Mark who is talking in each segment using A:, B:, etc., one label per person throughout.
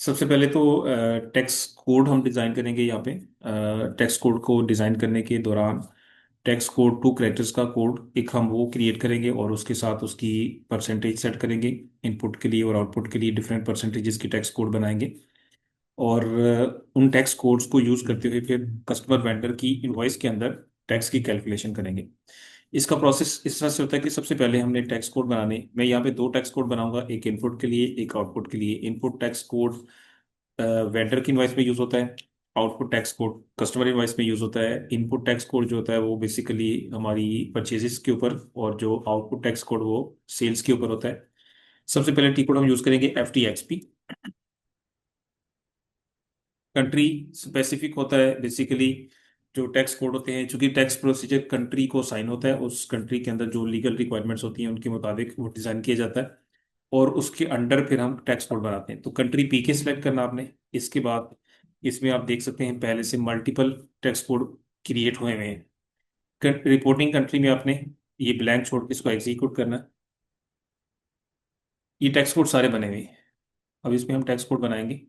A: सबसे पहले तो टेक्स्ट कोड हम डिज़ाइन करेंगे यहाँ पे। टेक्स्ट कोड को डिज़ाइन करने के दौरान टेक्स्ट कोड 2 कैरेक्टर्स का कोड एक हम वो क्रिएट करेंगे और उसके साथ उसकी परसेंटेज सेट करेंगे। इनपुट के लिए और आउटपुट के लिए डिफरेंट परसेंटेजेस की टेक्स्ट कोड बनाएंगे। और उन टेक्स्ट कोड्स को यूज़ करते हुए फिर कस्टमर वेंडर की इनवॉइस के अंदर टैक्स की कैलकुलेशन करेंगे। इसका प्रोसेस इस तरह से होता है कि सबसे पहले हमने टैक्स कोड बनाने, मैं यहाँ पे 2 टैक्स कोड बनाऊंगा, एक इनपुट के लिए एक आउटपुट के लिए। इनपुट टैक्स कोड वेंडर की इनवाइस में यूज होता है। Output tax code customer invoice में यूज होता है। इनपुट टैक्स कोड जो होता है वो बेसिकली हमारी परचेजेस के ऊपर, और जो आउटपुट टैक्स कोड वो सेल्स के ऊपर होता है। सबसे पहले टी कोड हम यूज करेंगे FTXP। कंट्री स्पेसिफिक होता है बेसिकली। जो टैक्स कोड होते हैं, चूंकि टैक्स प्रोसीजर कंट्री को साइन होता है, उस कंट्री के अंदर जो लीगल रिक्वायरमेंट्स होती हैं उनके मुताबिक वो डिजाइन किया जाता है। और उसके अंडर फिर हम टैक्स कोड बनाते हैं। तो कंट्री PK सिलेक्ट करना आपने। इसके बाद इसमें आप देख सकते हैं पहले से मल्टीपल टैक्स कोड क्रिएट हुए हुए हैं। रिपोर्टिंग कंट्री में आपने ये ब्लैंक छोड़ के इसको एग्जीक्यूट करना है। ये टैक्स कोड सारे बने हुए हैं। अब इसमें हम टैक्स कोड बनाएंगे।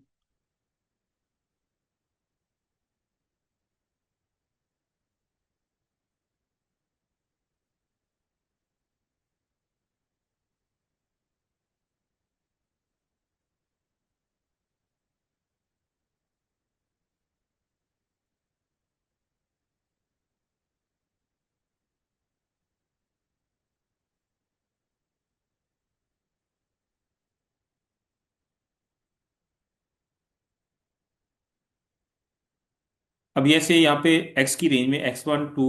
A: अब ये ऐसे यहाँ पे एक्स की रेंज में X1 2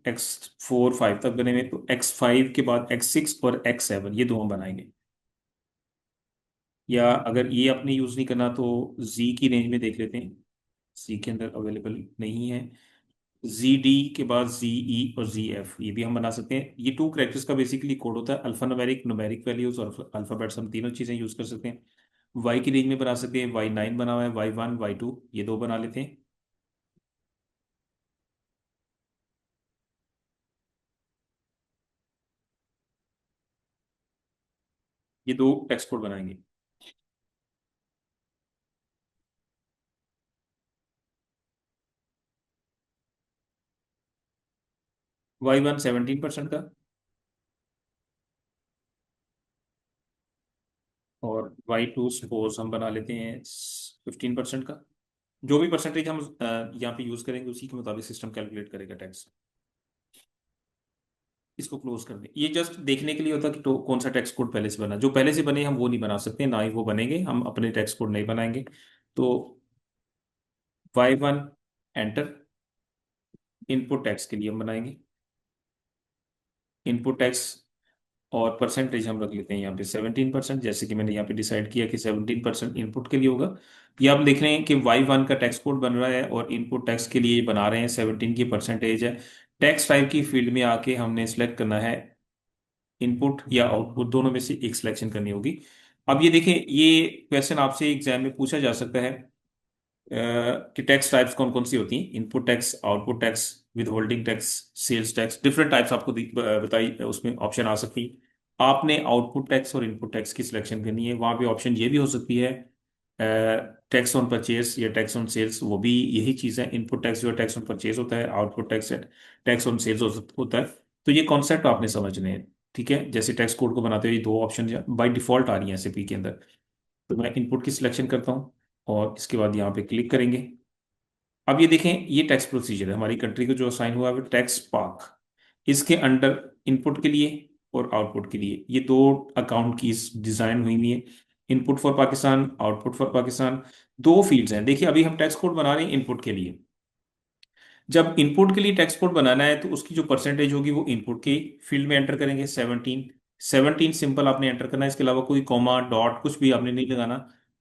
A: X4 5 तक बने हुए हैं। तो X5 के बाद X6 और X7 ये दो हम बनाएंगे। या अगर ये आपने यूज नहीं करना तो Z की रेंज में देख लेते हैं। Z के अंदर अवेलेबल नहीं है। ZD के बाद ZE और ZF ये भी हम बना सकते हैं। ये 2 कैरेक्टर्स का बेसिकली कोड होता है। अल्फा न्यूमेरिक, न्यूमेरिक वैल्यूज और अल्फाबेट्स, हम तीनों चीजें यूज कर सकते हैं। Y की रेंज में बना सकते हैं। Y9 बना हुआ है, Y1 Y2 ये दो बना लेते हैं। ये दो टेक्स्ट कोड बनाएंगे। Y1 17% का, और Y2 सपोज हम बना लेते हैं 15% का। जो भी परसेंटेज हम यहाँ पे यूज करेंगे उसी के मुताबिक सिस्टम कैलकुलेट करेगा टैक्स। इसको क्लोज कर दें। ये जस्ट देखने के लिए होता है कि तो कौन सा टैक्स कोड पहले से बना। जो पहले से बने हम वो नहीं बना सकते, ना ही वो बनेंगे, हम अपने टैक्स कोड नहीं बनाएंगे। तो Y1 एंटर। इनपुट टैक्स के लिए हम बनाएंगे इनपुट टैक्स, और परसेंटेज हम रख लेते हैं यहाँ पे 17%। जैसे कि मैंने यहाँ पे डिसाइड किया कि 17% इनपुट के लिए होगा। ये आप देख रहे हैं कि Y1 का टैक्स कोड बन रहा है और इनपुट टैक्स के लिए बना रहे हैं 17 की परसेंटेज है। टैक्स टाइप की फील्ड में आके हमने सेलेक्ट करना है इनपुट या आउटपुट, दोनों में से एक सिलेक्शन करनी होगी। अब ये देखें, ये क्वेश्चन आपसे एग्जाम में पूछा जा सकता है कि टैक्स टाइप्स कौन कौन सी होती हैं। Input tax, output tax, withholding tax, sales tax, different types आपको बताई उसमें ऑप्शन आ सकती है। आपने आउटपुट टैक्स और इनपुट टैक्स की सिलेक्शन करनी है। वहां पे ऑप्शन ये भी हो सकती है टैक्स ऑन परचेज या टैक्स ऑन सेल्स, वो भी यही चीज़ है। इनपुट टैक्स जो है टैक्स ऑन परचेज होता है, आउटपुट टैक्स है टैक्स ऑन सेल्स होता है। तो ये कॉन्सेप्ट आपने समझने हैं। ठीक है, जैसे टैक्स कोड को बनाते हुए ये दो ऑप्शन बाय डिफॉल्ट आ रही हैं SAP के अंदर। तो मैं इनपुट की सिलेक्शन करता हूँ और इसके बाद यहाँ पे क्लिक करेंगे। अब ये देखें, ये टैक्स प्रोसीजर है हमारी कंट्री को जो असाइन हुआ है टैक्स पार्क। इसके अंडर इनपुट के लिए और आउटपुट के लिए ये दो अकाउंट की डिजाइन हुई हुई है। Input for Pakistan, output for Pakistan, दो फील्ड्स हैं। देखिए अभी हम टैक्स कोड बना रहे हैं इनपुट के लिए। जब इनपुट के लिए टैक्स कोड बनाना है तो उसकी जो परसेंटेज होगी वो इनपुट की फील्ड में एंटर करेंगे 17। 17 सिंपल आपने एंटर करना है, इसके अलावा कोई कॉमा डॉट कुछ भी आपने नहीं लगाना।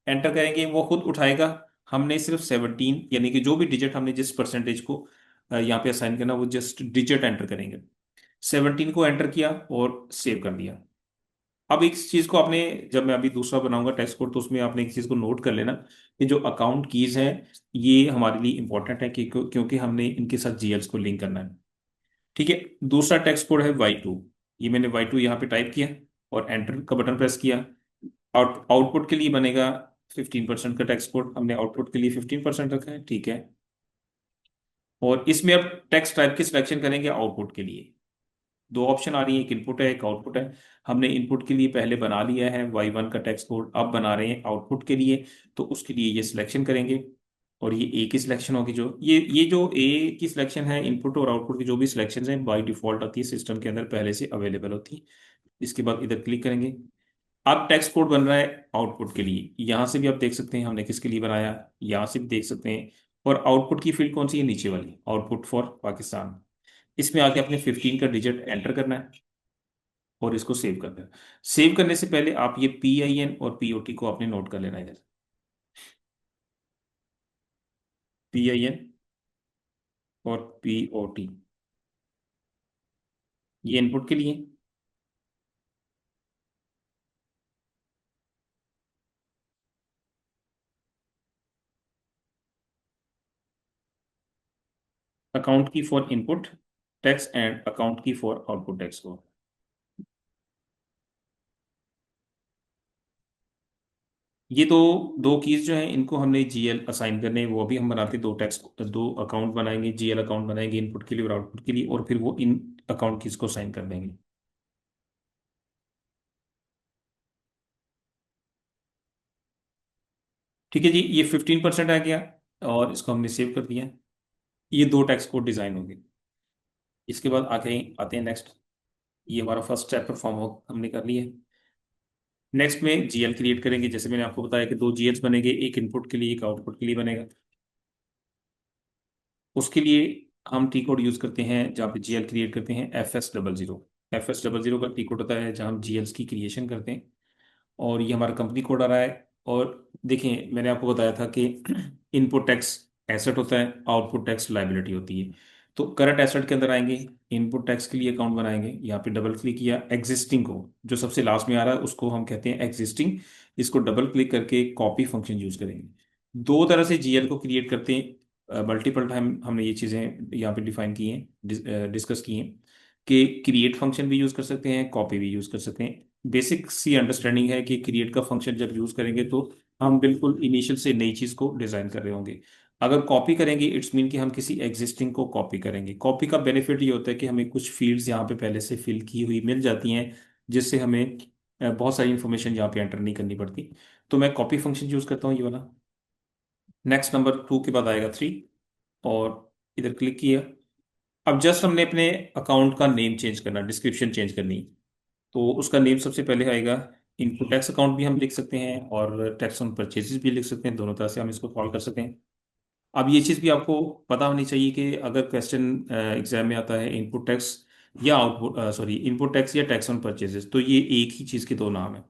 A: एंटर करेंगे वो खुद उठाएगा। हमने सिर्फ 17 यानी कि जो भी डिजिट हमने जिस परसेंटेज को यहाँ पे असाइन करना वो जस्ट डिजिट एंटर करेंगे। 17 को एंटर किया और सेव कर दिया। अब एक चीज को आपने, जब मैं अभी दूसरा बनाऊंगा टेक्स्ट कोड तो उसमें आपने एक चीज को नोट कर लेना कि जो अकाउंट कीज हैं ये हमारे लिए इंपॉर्टेंट है क्योंकि हमने इनके साथ GLs को लिंक करना है। ठीक है, दूसरा टेक्स्ट कोड है Y2। ये मैंने Y2 यहाँ पे टाइप किया और एंटर का बटन प्रेस किया। आउटपुट के लिए बनेगा 15% का टैक्स कोड हमने आउटपुट के लिए 15% रखा है, ठीक है। और इसमें अब टैक्स टाइप की सिलेक्शन करेंगे आउटपुट के लिए। दो ऑप्शन आ रही है, एक इनपुट है एक आउटपुट है। हमने इनपुट के लिए पहले बना लिया है Y1 का टैक्स कोड, अब बना रहे हैं आउटपुट के लिए। तो उसके लिए ये सिलेक्शन करेंगे, और ये ए की सिलेक्शन होगी। जो ये जो ए की सिलेक्शन है, इनपुट और आउटपुट की जो भी सिलेक्शन है बाय डिफॉल्ट आती है सिस्टम के अंदर, पहले से अवेलेबल होती है। इसके बाद इधर क्लिक करेंगे। अब टेक्स्ट कोड बन रहा है आउटपुट के लिए। यहां से भी आप देख सकते हैं हमने किसके लिए बनाया, यहां से भी देख सकते हैं। और आउटपुट की फील्ड कौन सी है, नीचे वाली, आउटपुट फॉर पाकिस्तान। इसमें आके अपने 15 का डिजिट एंटर करना है और इसको सेव करना है। सेव करने से पहले आप ये PIN और POT को आपने नोट कर लेना है इधर। PIN और POT, ये इनपुट के लिए। अकाउंट की for input tax and account की फॉर आउटपुट टैक्स को। ये तो दो कीज जो हैं इनको हमने GL असाइन करने हैं, वो भी हम बनाते हैं। दो टैक्स, दो अकाउंट बनाएंगे, GL अकाउंट बनाएंगे इनपुट के लिए और आउटपुट के लिए, और फिर वो इन अकाउंट कीज को साइन कर देंगे। ठीक है जी, ये 15% आ गया और इसको हमने सेव कर दिया। ये दो टैक्स कोड डिजाइन होंगे। इसके बाद आगे आते हैं नेक्स्ट। ये हमारा फर्स्ट स्टेप परफॉर्म हो हमने कर लिया है। नेक्स्ट में GL क्रिएट करेंगे। जैसे मैंने आपको बताया कि दो GLs बनेंगे, एक इनपुट के लिए एक आउटपुट के लिए बनेगा। उसके लिए हम टी कोड यूज करते हैं, जहाँ पे GL क्रिएट करते हैं FS00। FS00 का टी कोड होता है जहाँ हम GLs की क्रिएशन करते हैं। और ये हमारा कंपनी कोड आ रहा है। और देखें, मैंने आपको बताया था कि इनपुट टैक्स एसेट होता है, आउटपुट टैक्स लाइबिलिटी होती है। तो करंट एसेट के अंदर आएंगे, इनपुट टैक्स के लिए अकाउंट बनाएंगे। यहाँ पे डबल क्लिक किया, एग्जिस्टिंग को, जो सबसे लास्ट में आ रहा है उसको हम कहते हैं एग्जिस्टिंग। इसको डबल क्लिक करके कॉपी फंक्शन यूज करेंगे। दो तरह से GL को क्रिएट करते हैं, मल्टीपल टाइम हमने ये चीज़ें यहाँ पे डिफाइन की हैं, डिस्कस की हैं, कि क्रिएट फंक्शन भी यूज कर सकते हैं, कॉपी भी यूज कर सकते हैं। बेसिक सी अंडरस्टैंडिंग है कि क्रिएट का फंक्शन जब यूज करेंगे तो हम बिल्कुल इनिशियल से नई चीज को डिजाइन कर रहे होंगे। अगर कॉपी करेंगे इट्स मीन कि हम किसी एग्जिस्टिंग को कॉपी करेंगे। कॉपी का बेनिफिट ये होता है कि हमें कुछ फील्ड्स यहाँ पे पहले से फिल की हुई मिल जाती हैं, जिससे हमें बहुत सारी इंफॉर्मेशन यहाँ पे एंटर नहीं करनी पड़ती। तो मैं कॉपी फंक्शन यूज करता हूँ, ये वाला। नेक्स्ट नंबर 2 के बाद आएगा 3, और इधर क्लिक किया। अब जस्ट हमने अपने अकाउंट का नेम चेंज करना, डिस्क्रिप्शन चेंज करनी। तो उसका नेम सबसे पहले आएगा। इनपुट टैक्स अकाउंट भी हम लिख सकते हैं और टैक्स ऑन परचेजेस भी लिख सकते हैं, दोनों तरह से हम इसको कॉल कर सकते हैं। अब ये चीज़ भी आपको पता होनी चाहिए कि अगर क्वेश्चन एग्जाम में आता है इनपुट टैक्स या आउटपुट, सॉरी, इनपुट टैक्स या टैक्स ऑन परचेजेस, तो ये एक ही चीज़ के दो नाम है।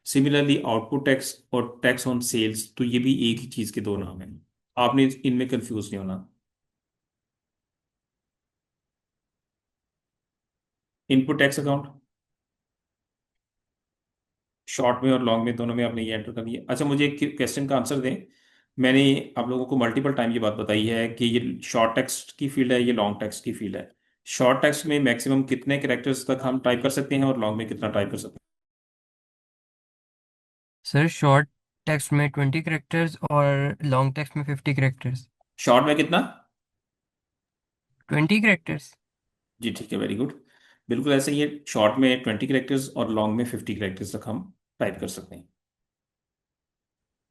A: सिमिलरली आउटपुट टैक्स और टैक्स ऑन सेल्स, तो ये भी एक ही चीज़ के दो नाम है। आपने इनमें कंफ्यूज नहीं होना। इनपुट टैक्स अकाउंट शॉर्ट में और लॉन्ग में दोनों में आपने ये एंटर कर दिया। अच्छा, मुझे एक क्वेश्चन का आंसर दें। मैंने आप लोगों को मल्टीपल टाइम ये बात बताई है कि ये शॉर्ट टेक्स्ट की फील्ड है, ये लॉन्ग टेक्स्ट की फील्ड है। शॉर्ट टेक्स्ट में मैक्सिमम कितने कैरेक्टर्स तक हम टाइप कर सकते हैं और लॉन्ग में कितना टाइप कर सकते
B: सर शॉर्ट टेक्स्ट में 20 कैरेक्टर्स और लॉन्ग टेक्स्ट में 50 कैरेक्टर्स।
A: हैं? शॉर्ट में कितना?
B: 20 कैरेक्टर्स।
A: जी ठीक है, वेरी गुड। बिल्कुल ऐसे ही है, शॉर्ट में 20 कैरेक्टर्स और लॉन्ग में 50 कैरेक्टर्स तक हम टाइप कर सकते हैं।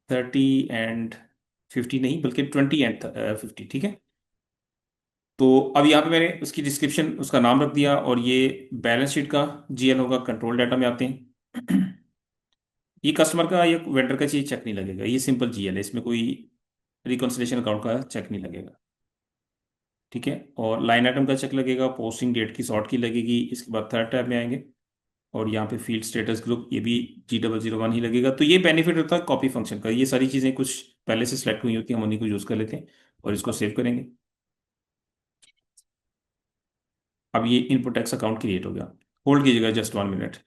A: 30 एंड 50 नहीं, बल्कि 20 एंड 50, ठीक है। तो अब यहाँ पे मैंने उसकी डिस्क्रिप्शन, उसका नाम रख दिया, और ये बैलेंस शीट का GL होगा। कंट्रोल डाटा में आते हैं। ये कस्टमर का या वेंडर का चीज चेक नहीं लगेगा, ये सिंपल GL है, इसमें कोई रिकॉन्सिलेशन अकाउंट का चेक नहीं लगेगा। ठीक है, और लाइन आइटम का चेक लगेगा, पोस्टिंग डेट की सॉर्ट की लगेगी। इसके बाद थर्ड टैब में आएंगे, और यहाँ पे फील्ड स्टेटस ग्रुप, ये भी G001 ही लगेगा। तो ये बेनिफिट होता है कॉपी फंक्शन का, ये सारी चीज़ें कुछ पहले से सेलेक्ट हुई होती हैं, हम उन्हीं को यूज़ कर लेते हैं और इसको सेव करेंगे। अब ये इनपुट टैक्स अकाउंट क्रिएट हो गया। होल्ड कीजिएगा जस्ट 1 मिनट।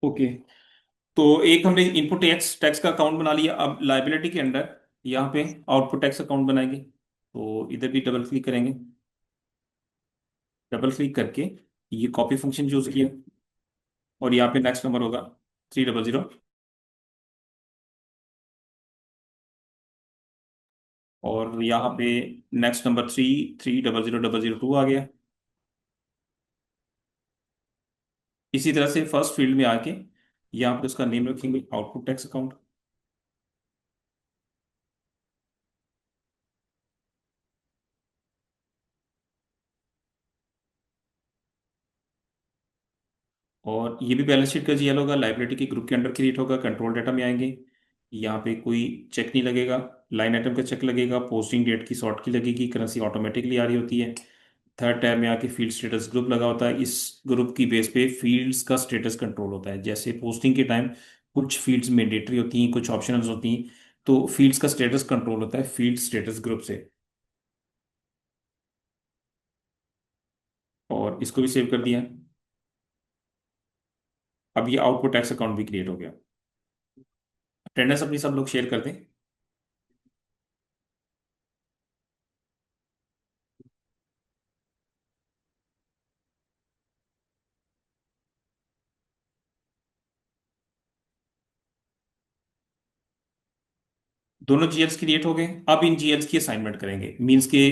A: ओके। तो एक हमने इनपुट टैक्स टैक्स का अकाउंट बना लिया। अब लाइबिलिटी के अंडर यहाँ पे आउटपुट टैक्स अकाउंट बनाएंगे, तो इधर भी डबल क्लिक करेंगे। डबल क्लिक करके ये कॉपी फंक्शन यूज किया, और यहाँ पे नेक्स्ट नंबर होगा 300, और यहाँ पे नेक्स्ट नंबर 3300002 आ गया। इसी तरह से फर्स्ट फील्ड में आके यहाँ पे उसका नेम रखेंगे आउटपुट टैक्स अकाउंट। और ये भी बैलेंस शीट का जीएल होगा, लाइबिलिटी के ग्रुप के अंडर क्रिएट होगा। कंट्रोल डाटा में आएंगे, यहाँ पे कोई चेक नहीं लगेगा। लाइन आइटम का चेक लगेगा, पोस्टिंग डेट की सॉर्ट की लगेगी, करेंसी ऑटोमेटिकली आ रही होती है। थर्ड टैब में आके फील्ड स्टेटस ग्रुप लगा होता है। इस ग्रुप की बेस पे फील्ड्स का स्टेटस कंट्रोल होता है। जैसे पोस्टिंग के टाइम कुछ फील्ड्स मैंडेटरी होती हैं, कुछ ऑप्शनल्स होती हैं, तो फील्ड्स का स्टेटस कंट्रोल होता है फील्ड स्टेटस ग्रुप से। और इसको भी सेव कर दिया। अब ये आउटपुट टैक्स अकाउंट भी क्रिएट हो गया। अटेंडेंस अपनी सब लोग शेयर कर दें। दोनों जीएल्स क्रिएट हो गए। अब इन जीएल्स की असाइनमेंट करेंगे, मींस के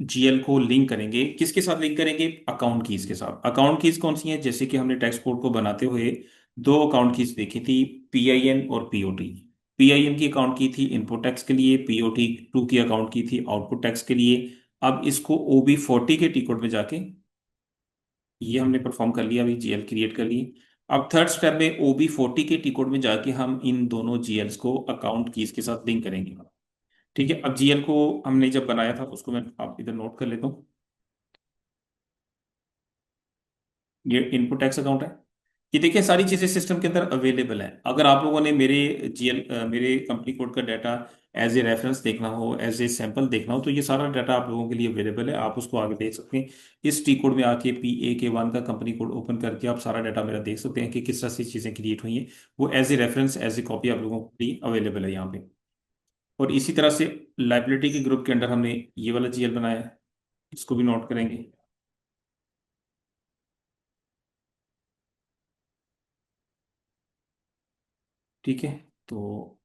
A: जीएल को लिंक करेंगे। किसके साथ लिंक करेंगे? अकाउंट कीज के साथ। अकाउंट कीज कौन सी हैं? जैसे कि हमने टेक्स्ट कोड को बनाते हुए दो अकाउंट कीज देखी थी, पीआईएन और पीओटी। पीआईएन की अकाउंट की थी इनपुट टैक्स के लिए, पीओटी टू की अकाउंट की थी आउटपुट टैक्स के लिए। अब इसको OB40 के टी कोड में जाके ये हमने परफॉर्म कर लिया, अभी जीएल क्रिएट कर ली। अब थर्ड स्टेप में OB40 के टी कोड में जाके हम इन दोनों जीएल्स को अकाउंट कीज के साथ लिंक करेंगे। ठीक है, अब जीएल को हमने जब बनाया था उसको मैं आप इधर नोट कर लेता हूँ। ये इनपुट टैक्स अकाउंट है। ये देखिए सारी चीजें सिस्टम के अंदर अवेलेबल है। अगर आप लोगों ने मेरे कंपनी कोड का डाटा एज ए रेफरेंस देखना हो, एज ए सैंपल देखना हो, तो ये सारा डाटा आप लोगों के लिए अवेलेबल है। आप उसको आगे देख सकते हैं। इस टी कोड में आके PAK1 का कंपनी कोड ओपन करके आप सारा डाटा मेरा देख सकते हैं कि किस तरह से चीजें क्रिएट हुई हैं। वो as a reference, as a copy आप लोगों के लिए अवेलेबल है यहाँ पे। और इसी तरह से लाइबिलिटी के ग्रुप के अंदर हमने ये वाला जीएल बनाया है, इसको भी नोट करेंगे। ठीक है। तो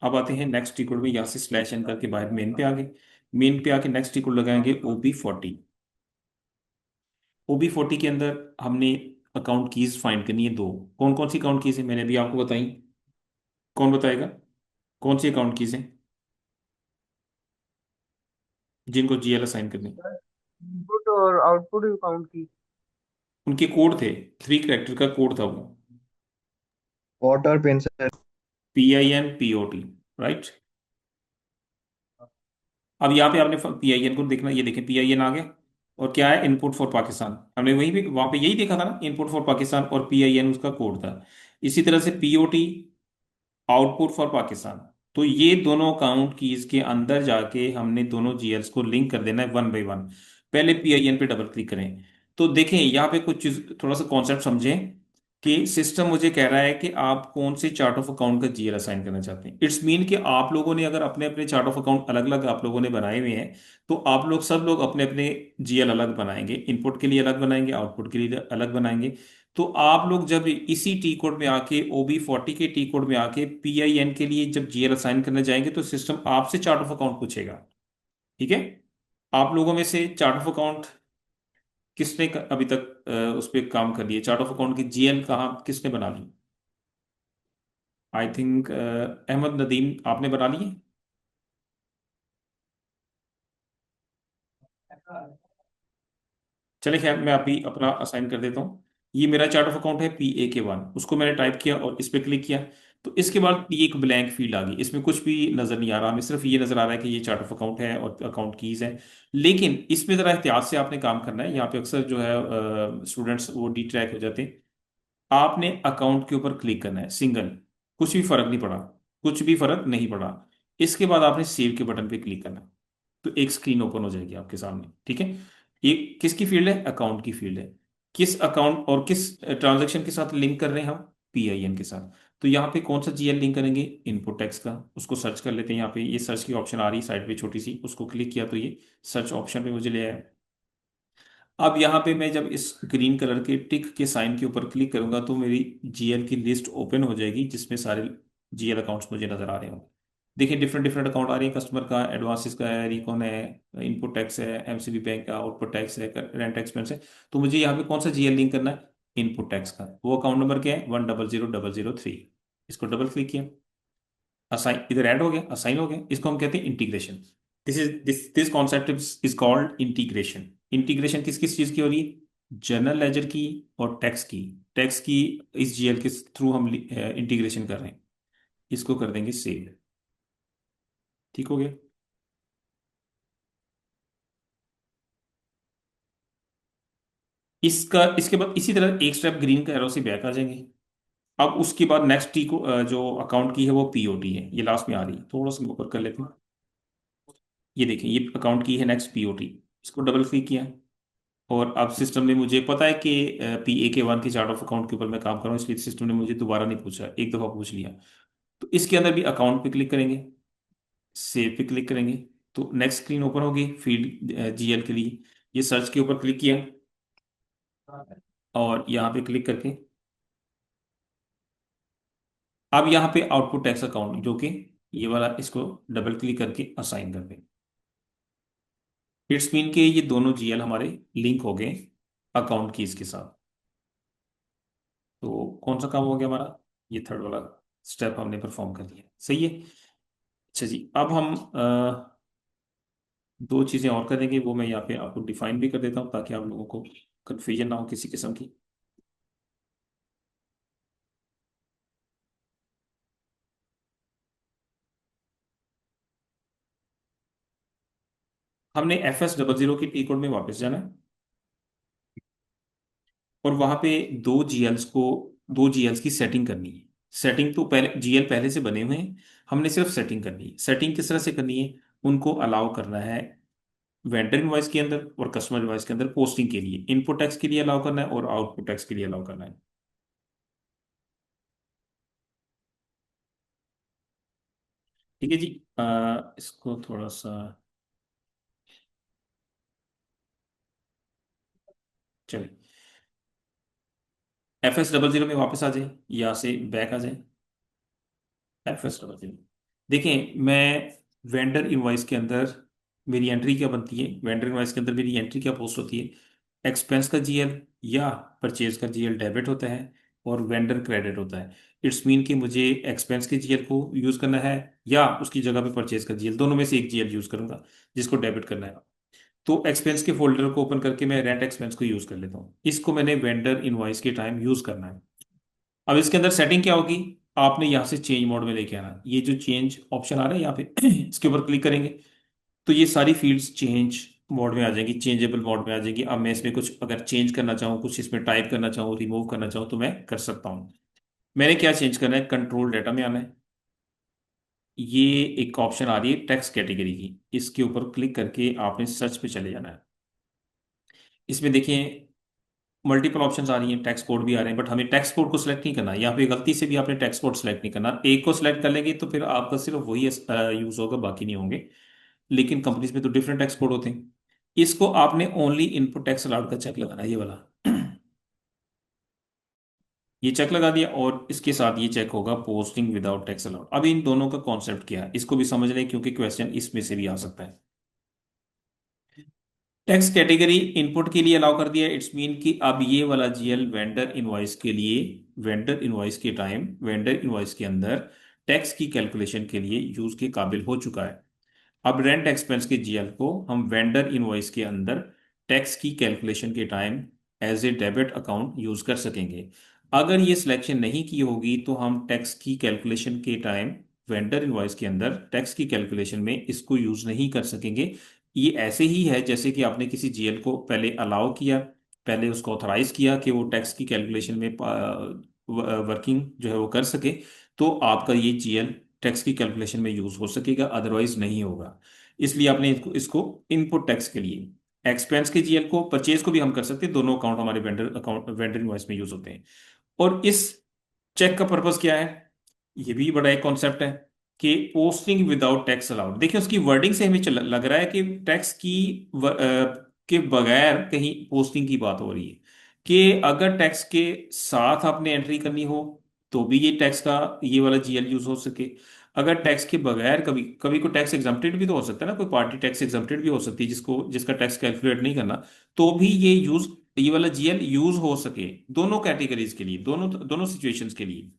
A: अब आते हैं नेक्स्ट टी कोड में, यहाँ से स्लैश एन करके बाहर मेन पे आ गए। मेन पे आके नेक्स्ट टी कोड लगाएंगे OB40। OB40 के अंदर हमने अकाउंट कीज फाइंड करनी है दो। कौन कौन सी अकाउंट कीज है मैंने अभी आपको बताई। कौन बताएगा? कौन सी अकाउंट कीज है जिनको जीएल असाइन करनी?
C: इनपुट और आउटपुट अकाउंट की।
A: उनके कोड थे, 3 कैरेक्टर का कोड था वो।
C: पॉट और पेंसिल।
A: PINPOT, right. अब यहाँ पे आपने PIN को देखना, ये देखें PIN आ गया। और क्या है? Input for Pakistan. हमने वहीं पे वहां पे यही देखा था ना, इनपुट फॉर पाकिस्तान, और PIN उसका कोड था। इसी तरह से POT आउटपुट फॉर पाकिस्तान। तो ये दोनों अकाउंट कीज के अंदर जाके हमने दोनों जीएल्स को लिंक कर देना है वन बाय वन। पहले PIN पे डबल क्लिक करें। तो देखें यहाँ पे कुछ चीज, थोड़ा सा कॉन्सेप्ट समझें कि सिस्टम मुझे कह रहा है कि आप कौन से चार्ट ऑफ अकाउंट का जीएल असाइन करना चाहते हैं। इट्स मीन कि आप लोगों ने अगर अपने अपने चार्ट ऑफ अकाउंट अलग अलग आप लोगों ने बनाए हुए हैं, तो आप लोग सब लोग अपने अपने जीएल अलग बनाएंगे। इनपुट के लिए अलग बनाएंगे, आउटपुट के लिए अलग बनाएंगे। तो आप लोग जब इसी टी कोड में आके OB40 के टी कोड में आके PIN के लिए जब जीएल असाइन करने जाएंगे, तो सिस्टम आपसे चार्ट ऑफ अकाउंट पूछेगा। ठीक है। आप लोगों में से चार्ट ऑफ अकाउंट किसने अभी तक उस पर काम कर लिया? चार्ट ऑफ अकाउंट की जीएल कहाँ किसने बना ली? आई थिंक अहमद नदीम आपने बना ली है। चले खैर, मैं अभी अपना असाइन कर देता हूँ। ये मेरा चार्ट ऑफ अकाउंट है PAK1, उसको मैंने टाइप किया और इस पर क्लिक किया। तो इसके बाद ये एक ब्लैंक फील्ड आ गई, इसमें कुछ भी नजर नहीं आ रहा, हमें सिर्फ ये नजर आ रहा है कि ये चार्ट ऑफ अकाउंट है और अकाउंट कीज है। लेकिन इसमें जरा एहतियात से आपने काम करना है। यहाँ पे अक्सर जो है स्टूडेंट्स वो डिट्रैक्ट हो जाते हैं। आपने अकाउंट के ऊपर क्लिक करना है सिंगल। कुछ भी फर्क नहीं पड़ा, कुछ भी फर्क नहीं पड़ा। इसके बाद आपने सेव के बटन पे क्लिक करना है। तो एक स्क्रीन ओपन हो जाएगी आपके सामने। ठीक है। ये किसकी फील्ड है? अकाउंट की फील्ड है। किस अकाउंट और किस ट्रांजैक्शन के साथ लिंक कर रहे हैं हम? PIN के साथ। तो यहाँ पे कौन सा GL लिंक करेंगे, इनपुट टैक्स का। उसको सर्च कर लेते हैं, यहाँ पे ये सर्च की ऑप्शन आ रही है साइड पे छोटी सी, उसको क्लिक किया तो ये सर्च ऑप्शन पे मुझे ले आया। अब यहाँ पे मैं जब इस ग्रीन कलर के टिक के साइन के ऊपर क्लिक करूंगा तो मेरी GL की लिस्ट ओपन हो जाएगी, जिसमें सारे GL अकाउंट्स मुझे नजर आ रहे होंगे। देखिए डिफरेंट डिफरेंट अकाउंट आ रहे हैं, कस्टमर का, एडवांसेस का है, रिकॉन है, इनपुट टैक्स है, MCB बैंक का, आउटपुट टैक्स है, रेंट एक्सपेंस है। तो मुझे यहाँ पे कौन सा GL लिंक करना है, इनपुट टैक्स का। वो अकाउंट नंबर क्या है, 100003। इसको डबल क्लिक किया, असाइन इधर ऐड हो गया, असाइन हो गया। इसको हम कहते हैं integration. This concept is called integration. Integration किस किस चीज की हो रही है, जनरल लेजर की और टैक्स की। टैक्स की इस GL के थ्रू हम इंटीग्रेशन कर रहे हैं। इसको कर देंगे सेव। ठीक हो गया। इसके बाद इसी तरह एक स्टेप ग्रीन का एरो से बैक आ जाएंगे। अब उसके बाद नेक्स्ट टी को जो अकाउंट की है वो POT है, ये लास्ट में आ रही है, थोड़ा सा ऊपर कर लेते हैं। ये देखें, ये अकाउंट की है नेक्स्ट POT। इसको डबल क्लिक किया और अब सिस्टम ने मुझे पता है कि PAK1 के चार्ट ऑफ अकाउंट के ऊपर मैं काम कर रहा हूँ, इसलिए सिस्टम ने मुझे दोबारा नहीं पूछा, एक दफा पूछ लिया। तो इसके अंदर भी अकाउंट पे क्लिक करेंगे, सेव पे क्लिक करेंगे, तो नेक्स्ट स्क्रीन ओपन होगी फील्ड GL के लिए। ये सर्च के ऊपर क्लिक किया और यहाँ पे क्लिक करके अब यहाँ पे आउटपुट टैक्स अकाउंट जो कि ये वाला, इसको डबल क्लिक करके असाइन कर दें। इट्स मीन के ये दोनों GL हमारे लिंक हो गए अकाउंट कीज के साथ। तो कौन सा काम हो गया हमारा, ये थर्ड वाला स्टेप हमने परफॉर्म कर लिया, सही है। अच्छा जी, अब हम दो चीज़ें और करेंगे, वो मैं यहाँ पे आपको डिफाइन भी कर देता हूँ ताकि आप लोगों को कन्फ्यूजन ना हो किसी किस्म की। हमने FS00 की T कोड में वापस जाना है और वहां पे दो GLs की सेटिंग करनी है। सेटिंग तो पहले GL पहले से बने हुए हैं, हमने सिर्फ सेटिंग करनी है। सेटिंग किस तरह से करनी है, उनको अलाउ करना है वेंडर इनवॉइस के अंदर और कस्टमर इनवॉइस के अंदर पोस्टिंग के लिए। इनपुट टैक्स के लिए अलाउ करना है और आउटपुट टैक्स के लिए अलाउ करना है। ठीक है जी। इसको थोड़ा सा चलिए, FS00 में वापस आ जाए, यहाँ से बैक आ जाए। FS00 देखें, मैं वेंडर इनवॉइस के अंदर मेरी एंट्री क्या बनती है, वेंडर इनवॉइस के अंदर मेरी एंट्री क्या पोस्ट होती है, एक्सपेंस का GL या परचेज का GL डेबिट होता है और वेंडर क्रेडिट होता है। इट्स मीन कि मुझे एक्सपेंस के GL को यूज करना है या उसकी जगह पे परचेज का GL, दोनों में से एक GL यूज करूंगा जिसको डेबिट करना है। तो एक्सपेंस के फोल्डर को ओपन करके मैं रेंट एक्सपेंस को यूज कर लेता हूँ, इसको मैंने वेंडर इनवॉइस के टाइम यूज करना है। अब इसके अंदर सेटिंग क्या होगी, आपने यहाँ से चेंज मोड में लेके आना। ये जो चेंज ऑप्शन आ रहा है यहाँ पे इसके ऊपर क्लिक करेंगे तो ये सारी फील्ड्स चेंज मोड में आ जाएंगी, चेंजेबल मोड में आ जाएगी। अब मैं इसमें कुछ अगर चेंज करना चाहूँ, कुछ इसमें टाइप करना चाहूँ, रिमूव करना चाहूँ तो मैं कर सकता हूँ। मैंने क्या चेंज करना है, कंट्रोल डाटा में आना है। ये एक ऑप्शन आ रही है टेक्स्ट कैटेगरी की, इसके ऊपर क्लिक करके आपने सर्च पे चले जाना है। इसमें देखिए मल्टीपल ऑप्शंस आ रही हैं, टैक्स कोड भी आ रहे हैं, बट हमें टैक्स कोड को सिलेक्ट नहीं करना। यहाँ पे गलती से भी आपने टैक्स कोड सिलेक्ट नहीं करना, एक को सिलेक्ट कर लेंगे तो फिर आपका सिर्फ वही यूज होगा, बाकी नहीं होंगे। लेकिन कंपनीज में तो डिफरेंट टैक्स कोड होते हैं। इसको आपने ओनली इनपुट टैक्स अलाउड का चेक लगाना है, ये वाला ये चेक लगा दिया और इसके साथ ये चेक होगा पोस्टिंग विदाउट टैक्स अलाउड। अब इन दोनों का कॉन्सेप्ट क्या है इसको भी समझ लें, क्योंकि क्वेश्चन इसमें से भी आ सकता है। टैक्स कैटेगरी इनपुट के लिए अलाउ कर दिया, इट्स मीन कि अब ये वाला GL वेंडर इनवॉइस के लिए, वेंडर इनवॉइस के टाइम, वेंडर इनवॉइस के अंदर टैक्स की कैलकुलेशन के लिए यूज के काबिल हो चुका है। अब रेंट एक्सपेंस के GL को हम वेंडर इनवॉइस के अंदर टैक्स की कैलकुलेशन के time as a debit account use कर सकेंगे। अगर ये सिलेक्शन नहीं की होगी तो हम टैक्स की कैलकुलेशन के टाइम वेंडर इनवॉइस के अंदर टैक्स की कैलकुलेशन में इसको यूज नहीं कर सकेंगे। ये ऐसे ही है जैसे कि आपने किसी GL को पहले अलाउ किया, पहले उसको ऑथराइज किया कि वो टैक्स की कैलकुलेशन में वर्किंग जो है वो कर सके, तो आपका ये GL टैक्स की कैलकुलेशन में यूज हो सकेगा, अदरवाइज नहीं होगा। इसलिए आपने इसको इनपुट टैक्स के लिए एक्सपेंस के GL को, परचेज को भी हम कर सकते हैं, दोनों अकाउंट हमारे वेंडर इनवॉइस में यूज होते हैं। और इस चेक का पर्पस क्या है? ये भी बड़ा एक कॉन्सेप्ट है कि पोस्टिंग विदाउट टैक्स अलाउड। देखिए उसकी वर्डिंग से हमें लग रहा है कि टैक्स की के बगैर कहीं पोस्टिंग की बात हो रही है, कि अगर टैक्स के साथ आपने एंट्री करनी हो तो भी ये टैक्स का ये वाला जीएल यूज हो सके। अगर टैक्स के बगैर, कभी कभी को टैक्स एग्जम्प्टेड भी तो हो सकता है ना, कोई पार्टी टैक्स एग्जम्प्टेड भी हो सकती है जिसको जिसका टैक्स कैलकुलेट नहीं करना, तो भी ये वाला जीएल यूज हो सके दोनों कैटेगरीज के लिए, दोनों दोनों सिचुएशंस के लिए।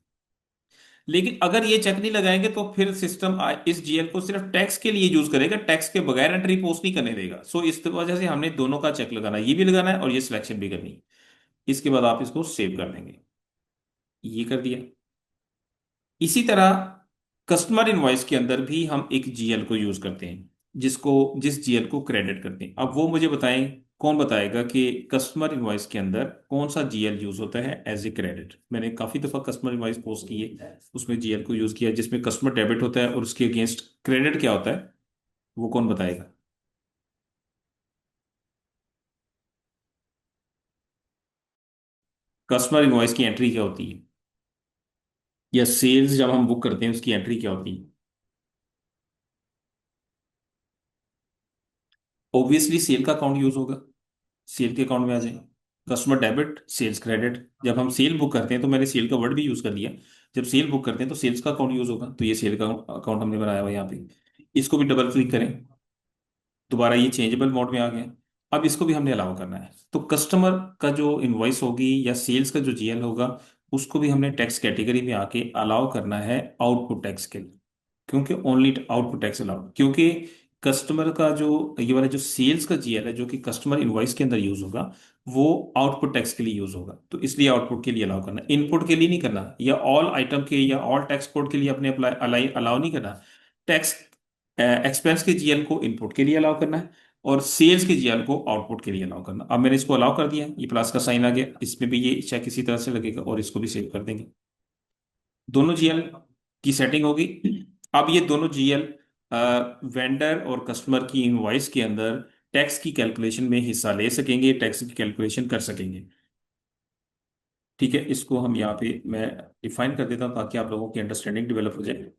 A: लेकिन अगर ये चेक नहीं लगाएंगे तो फिर सिस्टम इस जीएल को सिर्फ टैक्स के लिए यूज करेगा, टैक्स के बगैर एंट्री पोस्ट नहीं करने देगा। सो इस वजह से हमने दोनों का चेक लगाना है, ये भी लगाना है और ये सिलेक्शन भी करनी है। इसके बाद आप इसको सेव कर देंगे। ये कर दिया। इसी तरह कस्टमर इनवॉइस के अंदर भी हम एक जीएल को यूज करते हैं, जिस जीएल को क्रेडिट करते हैं। अब वो मुझे बताएं, कौन बताएगा कि कस्टमर इनवॉइस के अंदर कौन सा जीएल यूज होता है एज ए क्रेडिट? मैंने काफी दफा कस्टमर इनवॉइस पोस्ट की है, उसमें जीएल को यूज किया जिसमें कस्टमर डेबिट होता है और उसके अगेंस्ट क्रेडिट क्या होता है, वो कौन बताएगा? कस्टमर इनवॉइस की एंट्री क्या होती है, या सेल्स जब हम बुक करते हैं उसकी एंट्री क्या होती है? ऑब्वियसली सेल का अकाउंट यूज होगा, सेल के अकाउंट में आ जाए। Customer debit, sales credit. जब हम सेल बुक करते हैं तो मैंने सेल का वर्ड भी यूज कर लिया, जब सेल बुक करते हैं तो सेल्स का अकाउंट यूज होगा, तो ये सेल का अकाउंट हमने बनाया हुआ है यहाँ पे। इसको भी डबल क्लिक करें, दोबारा ये चेंजेबल मोड में आ गया। अब इसको भी हमने अलाउ करना है, तो कस्टमर का जो इनवॉइस होगी या सेल्स का जो जीएल होगा उसको भी हमने टैक्स कैटेगरी में आके अलाउ करना है आउटपुट टैक्स के लिए। क्योंकि ओनली आउटपुट टैक्स अलाउड, क्योंकि कस्टमर का जो ये वाला जो सेल्स का जीएल है जो कि कस्टमर इनवॉइस के अंदर यूज होगा, वो आउटपुट टैक्स के लिए यूज होगा, तो इसलिए आउटपुट के लिए अलाउ करना, इनपुट के लिए नहीं करना, या ऑल आइटम के या ऑल टैक्स कोड के लिए अपने अप्लाई अलाउ नहीं करना। टैक्स एक्सपेंस के जीएल को इनपुट के लिए अलाउ करना है और सेल्स के जीएल को आउटपुट के लिए अलाउ करना। अब मैंने इसको अलाउ कर दिया, ये प्लस का साइन आ गया, इसमें भी ये चेक इसी तरह से लगेगा और इसको भी सेव कर देंगे। दोनों जीएल की सेटिंग होगी। अब ये दोनों जीएल वेंडर और कस्टमर की इनवॉइस के अंदर टैक्स की कैलकुलेशन में हिस्सा ले सकेंगे, टैक्स की कैलकुलेशन कर सकेंगे। ठीक है, इसको हम यहाँ पे मैं डिफाइन कर देता हूँ ताकि आप लोगों की अंडरस्टैंडिंग डेवलप हो जाए।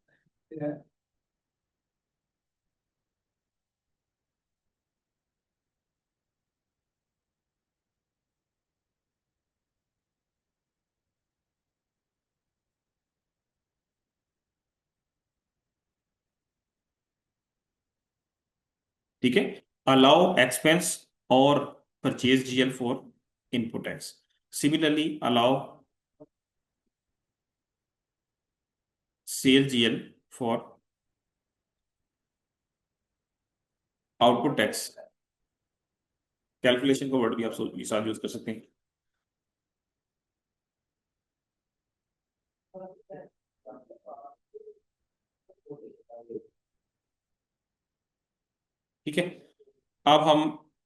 A: ठीक है, अलाउ एक्सपेंस और purchase GL for input tax. Similarly allow sale GL for output tax. Calculation का वर्ड भी आप साथ यूज कर सकते हैं। ठीक है, अब हम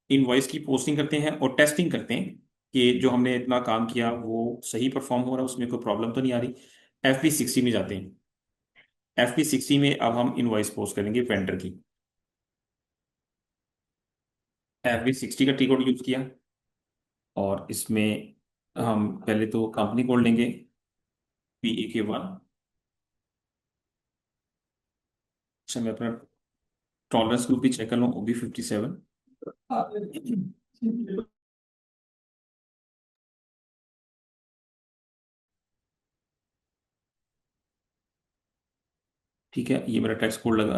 A: इनवॉइस की पोस्टिंग करते हैं और टेस्टिंग करते हैं कि जो हमने इतना काम किया वो सही परफॉर्म हो रहा है, उसमें कोई प्रॉब्लम तो नहीं आ रही। FP60 में जाते हैं। FP60 में अब हम इनवॉइस पोस्ट करेंगे वेंडर की। FP60 का टी कोड यूज किया और इसमें हम पहले तो कंपनी कोड लेंगे, PAK1। अच्छा, मैं अपना टॉलरेंस ग्रुप भी चेक कर लूँ, OB57। ठीक है, ये मेरा टैक्स कोड लगा,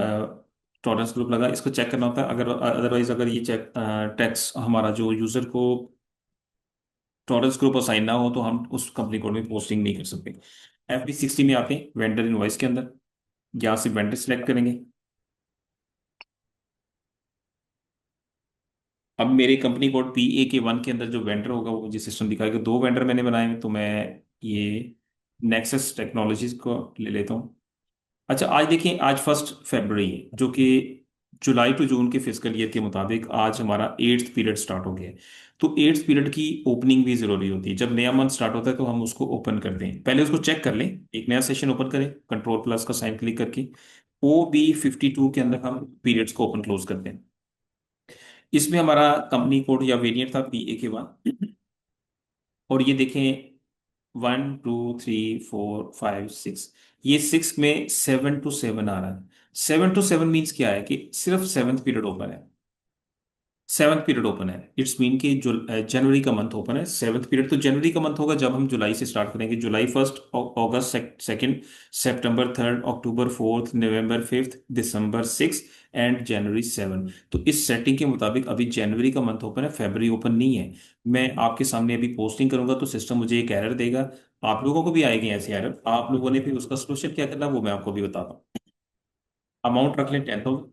A: टॉलरेंस ग्रुप लगा। इसको चेक करना होता है, अगर अदरवाइज अगर ये चेक टैक्स हमारा जो यूजर को टॉलरेंस ग्रुप असाइन ना हो तो हम उस कंपनी कोड में पोस्टिंग नहीं कर सकते। FP60 में आते हैं वेंडर इनवॉइस के अंदर, यहाँ से वेंडर सेलेक्ट करेंगे। अब मेरे कंपनी कोड PAK1 के अंदर जो वेंडर होगा वो मुझे सिस्टम दिखाएगा। दो वेंडर मैंने बनाए हैं, तो मैं ये नेक्सस टेक्नोलॉजीज को ले लेता हूँ। अच्छा, आज देखिए, आज 1 फरवरी है, जो कि जुलाई टू जून के फिजिकल ईयर के मुताबिक आज हमारा 8th पीरियड स्टार्ट हो गया है। तो 8th पीरियड की ओपनिंग भी जरूरी होती है। जब नया मंथ स्टार्ट होता है तो हम उसको ओपन करते हैं, पहले उसको चेक कर लें। एक नया सेशन ओपन करें, कंट्रोल+ का साइन क्लिक करके OB52 के अंदर हम पीरियड्स को ओपन क्लोज करते हैं। इसमें हमारा कंपनी कोड या वेरिएंट था PAK1। और ये देखें, 1 2 3 4 5 6, ये 6 में 7 to 7 आ रहा है। 7 to 7 मीन्स क्या है कि सिर्फ सेवन्थ पीरियड ओपन है। सेवन्थ पीरियड ओपन है, इट्स मीन कि जनवरी का मंथ ओपन है। सेवन्थ पीरियड तो जनवरी का मंथ होगा जब हम जुलाई से स्टार्ट करेंगे। जुलाई फर्स्ट, अगस्त सेकंड, सितंबर थर्ड, अक्टूबर फोर्थ, नवंबर फिफ्थ, दिसंबर सिक्स, एंड जनवरी सेवन। तो इस सेटिंग के मुताबिक अभी जनवरी का मंथ ओपन है, फरवरी ओपन नहीं है। मैं आपके सामने अभी पोस्टिंग करूंगा तो सिस्टम मुझे एक एरर देगा। आप लोगों को भी आएगी ऐसी एरर, आप लोगों ने फिर उसका सोल्यूशन क्या करना वो मैं आपको भी बताता हूँ। अमाउंट रख लें 10,000।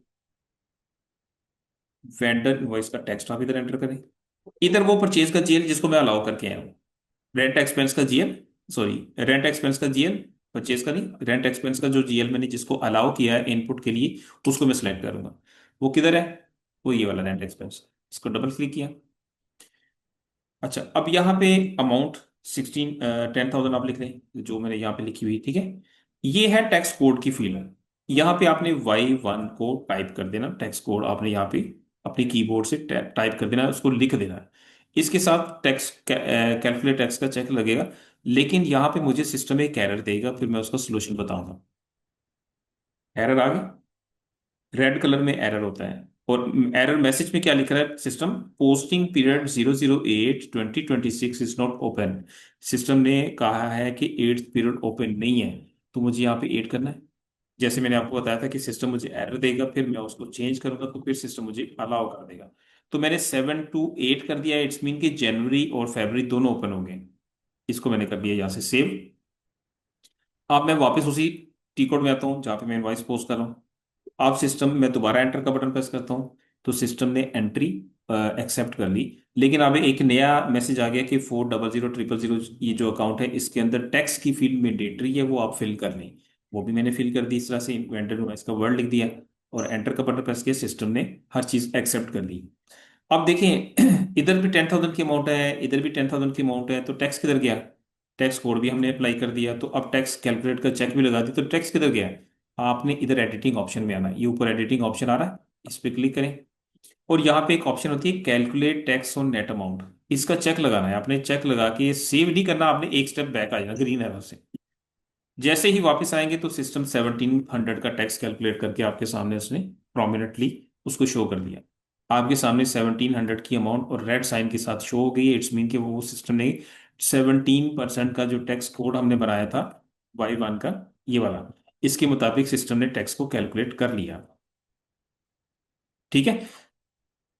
A: वेंडर इनवॉइस का टेक्स्ट आप इधर एंटर करें। इधर वो परचेज का जीएल जिसको मैं अलाउ करके आया हूँ। रेंट एक्सपेंस का जीएल, सॉरी, रेंट एक्सपेंस का जीएल, परचेज का नहीं, रेंट एक्सपेंस का जो जीएल मैंने जिसको अलाउ किया है इनपुट के लिए, उसको मैं सिलेक्ट करूंगा। वो किधर है? वो ये वाला रेंट एक्सपेंस। इसको डबल क्लिक किया। अच्छा, अब यहाँ पे अमाउंट 10,000 आप लिख लें जो मैंने यहाँ पे लिखी हुई, ठीक है। ये है टैक्स कोड की फील्ड। यहाँ पे आपने Y1 को टाइप कर देना, टैक्स कोड आपने यहाँ पे अपने कीबोर्ड से टाइप कर देना है, उसको लिख देना है। इसके साथ टैक्स कैलकुलेट टैक्स का चेक लगेगा। लेकिन यहाँ पे मुझे सिस्टम एक एरर देगा, फिर मैं उसका सोल्यूशन बताऊंगा। एरर आ गया, रेड कलर में एरर होता है। और एरर मैसेज में क्या लिख रहा है system? Posting period 008/2026 is not open. System ने कहा है कि एट्थ पीरियड ओपन नहीं है। तो मुझे यहाँ पे ऐड करना है। जैसे मैंने आपको बताया था कि सिस्टम मुझे एरर देगा, फिर मैं उसको चेंज करूंगा तो फिर सिस्टम मुझे अलाउ कर देगा। तो मैंने 7 to 8 कर दिया, इट्स मीन कि जनवरी और फरवरी दोनों ओपन होंगे। इसको मैंने कर दिया यहाँ से सेव। अब मैं वापस उसी टी कोड में आता हूँ जहाँ पे मैं इनवॉइस पोस्ट कर रहा हूँ। अब सिस्टम में दोबारा एंटर का बटन प्रेस करता हूँ तो सिस्टम ने एंट्री एक्सेप्ट कर ली। लेकिन अब एक नया मैसेज आ गया कि 4000000 ये जो अकाउंट है इसके अंदर टैक्स की फील्ड मैंडेटरी है, वो आप फिल कर लें। वो भी मैंने फिल कर दी इस तरह से, इन्वेंटर में इसका वर्ड लिख दिया और एंटर का बटन प्रेस किया। सिस्टम ने हर चीज एक्सेप्ट कर ली। अब देखें इधर भी 10,000 की अमाउंट है, इधर भी 10,000 की अमाउंट है, तो टैक्स किधर गया? टैक्स कोड भी हमने अप्लाई कर दिया, तो अब टैक्स कैलकुलेट का चेक भी लगा दी, तो टैक्स किधर गया? आपने इधर एडिटिंग ऑप्शन में आना है, ये ऊपर एडिटिंग ऑप्शन आ रहा है, इस पर क्लिक करें। और यहाँ पे एक ऑप्शन होती है calculate tax on net amount. इसका चेक लगाना है आपने। चेक लगा के सेव नहीं करना आपने, एक स्टेप बैक आ जाना ग्रीन एरो से। जैसे ही वापस आएंगे तो सिस्टम 1700 का टैक्स कैलकुलेट करके आपके सामने उसने प्रोमिनेंटली उसको शो कर दिया। आपके सामने 1700 की अमाउंट और रेड साइन के साथ शो हो गई है। इट्स मीन कि वो सिस्टम ने 17% का जो टैक्स कोड हमने बनाया था Y1 का, ये वाला, इसके मुताबिक सिस्टम ने टैक्स को कैलकुलेट कर लिया। ठीक है।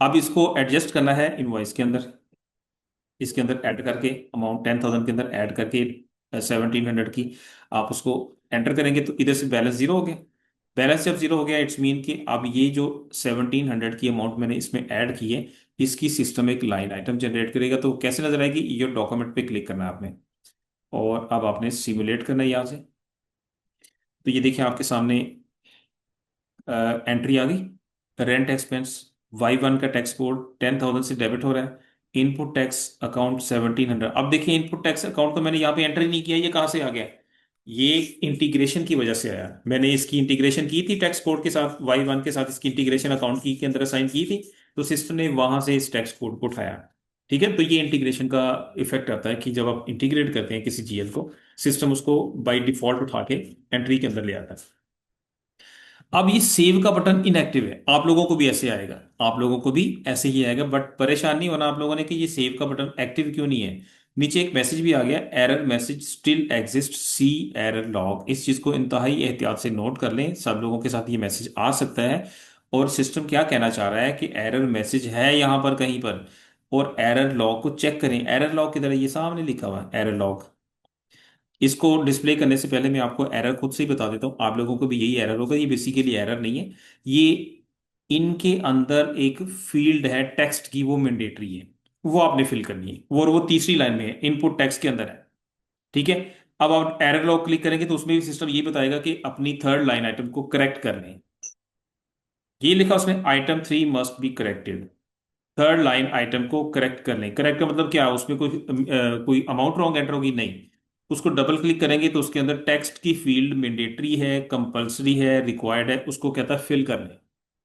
A: अब इसको एडजस्ट करना है इनवॉइस के अंदर। इसके अंदर ऐड करके अमाउंट 10,000 के अंदर ऐड करके 1700 की आप उसको एंटर करेंगे तो इधर से बैलेंस जीरो हो गया। बैलेंस जब जीरो हो गया इट्स मीन कि अब ये जो 1700 की अमाउंट मैंने इसमें ऐड की है, इसकी सिस्टम एक लाइन आइटम जनरेट करेगा। तो कैसे नजर आएगी? ये डॉक्यूमेंट पे क्लिक करना है आपने और अब आपने सिमुलेट करना है यहाँ से। तो ये देखिए आपके सामने एंट्री आ गई। रेंट एक्सपेंस Y1 का टैक्स कोड 10,000 से डेबिट हो रहा है। Input tax account 1700। अब देखिए इनपुट टैक्स अकाउंट तो मैंने यहाँ पे एंटर ही नहीं किया, ये कहाँ से आ गया? ये इंटीग्रेशन की वजह से आया। मैंने इसकी इंटीग्रेशन की थी टैक्स कोड के साथ, Y1 के साथ इसकी इंटीग्रेशन अकाउंट की के अंदर असाइन की थी। तो सिस्टम ने वहां से इस टैक्स कोड को उठाया। ठीक है, तो ये इंटीग्रेशन का इफेक्ट आता है कि जब आप इंटीग्रेट करते हैं किसी जीएल को, सिस्टम उसको बाय डिफॉल्ट उठा के एंट्री के अंदर ले आता है। अब ये सेव का बटन इनएक्टिव है। आप लोगों को भी ऐसे आएगा, आप लोगों को भी ऐसे ही आएगा, बट परेशान नहीं होना आप लोगों ने कि ये सेव का बटन एक्टिव क्यों नहीं है। नीचे एक मैसेज भी आ गया, एरर मैसेज स्टिल एग्जिस्ट, सी एरर लॉग। इस चीज को इंतहाई एहतियात से नोट कर लें, सब लोगों के साथ ये मैसेज आ सकता है। और सिस्टम क्या कहना चाह रहा है कि एरर मैसेज है यहाँ पर कहीं पर, और एरर लॉग को चेक करें। एरर लॉग किधर है? ये सामने लिखा हुआ है एरर लॉग। इसको डिस्प्ले करने से पहले मैं आपको एरर खुद से ही बता देता हूँ, आप लोगों को भी यही एरर होगा। ये बेसिकली एरर नहीं है, ये इनके अंदर एक फील्ड है टेक्स्ट की, वो मैंडेटरी है, वो आपने फिल करनी है। वो तीसरी लाइन में है, इनपुट टेक्स्ट के अंदर है। ठीक है। अब आप एरर लॉग क्लिक करेंगे तो उसमें भी सिस्टम ये बताएगा कि अपनी थर्ड लाइन आइटम को करेक्ट कर लें। ये लिखा उसने, item 3 must be corrected. Third line item को करेक्ट कर लें। करेक्ट का मतलब क्या? उसमें कोई अमाउंट रॉन्ग एंटर होगी? नहीं। उसको डबल क्लिक करेंगे तो उसके अंदर टेक्स्ट की फील्ड मैंडेटरी है, कंपलसरी है, रिक्वायर्ड है, उसको कहता है फिल कर लें।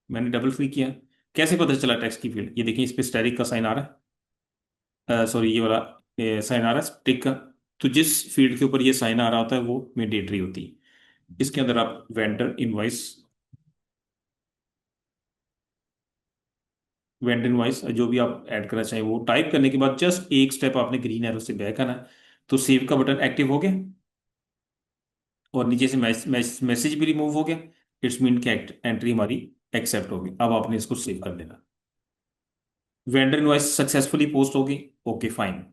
A: मैंने डबल क्लिक किया। कैसे पता चला टेक्स्ट की फील्ड? ये देखिए इस पे स्टैटिक का साइन आ रहा है, सॉरी ये वाला साइन आ रहा है टिक का। तो जिस फील्ड के ऊपर ये साइन आ रहा होता है वो मैंडेटरी होती है। इसके अंदर आप वेंडर इनवॉइस, वेंडर इनवॉइस जो भी आप ऐड करना चाहें वो टाइप करने के बाद जस्ट एक स्टेप आपने ग्रीन एरो से बैक आना है, तो सेव का बटन एक्टिव हो गया और नीचे से मैसेज भी रिमूव हो गया। इट्स मीन कि एंट्री हमारी एक्सेप्ट होगी। अब आपने इसको सेव कर देना। वेंडर इनवॉइस सक्सेसफुली पोस्ट होगी। Okay fine.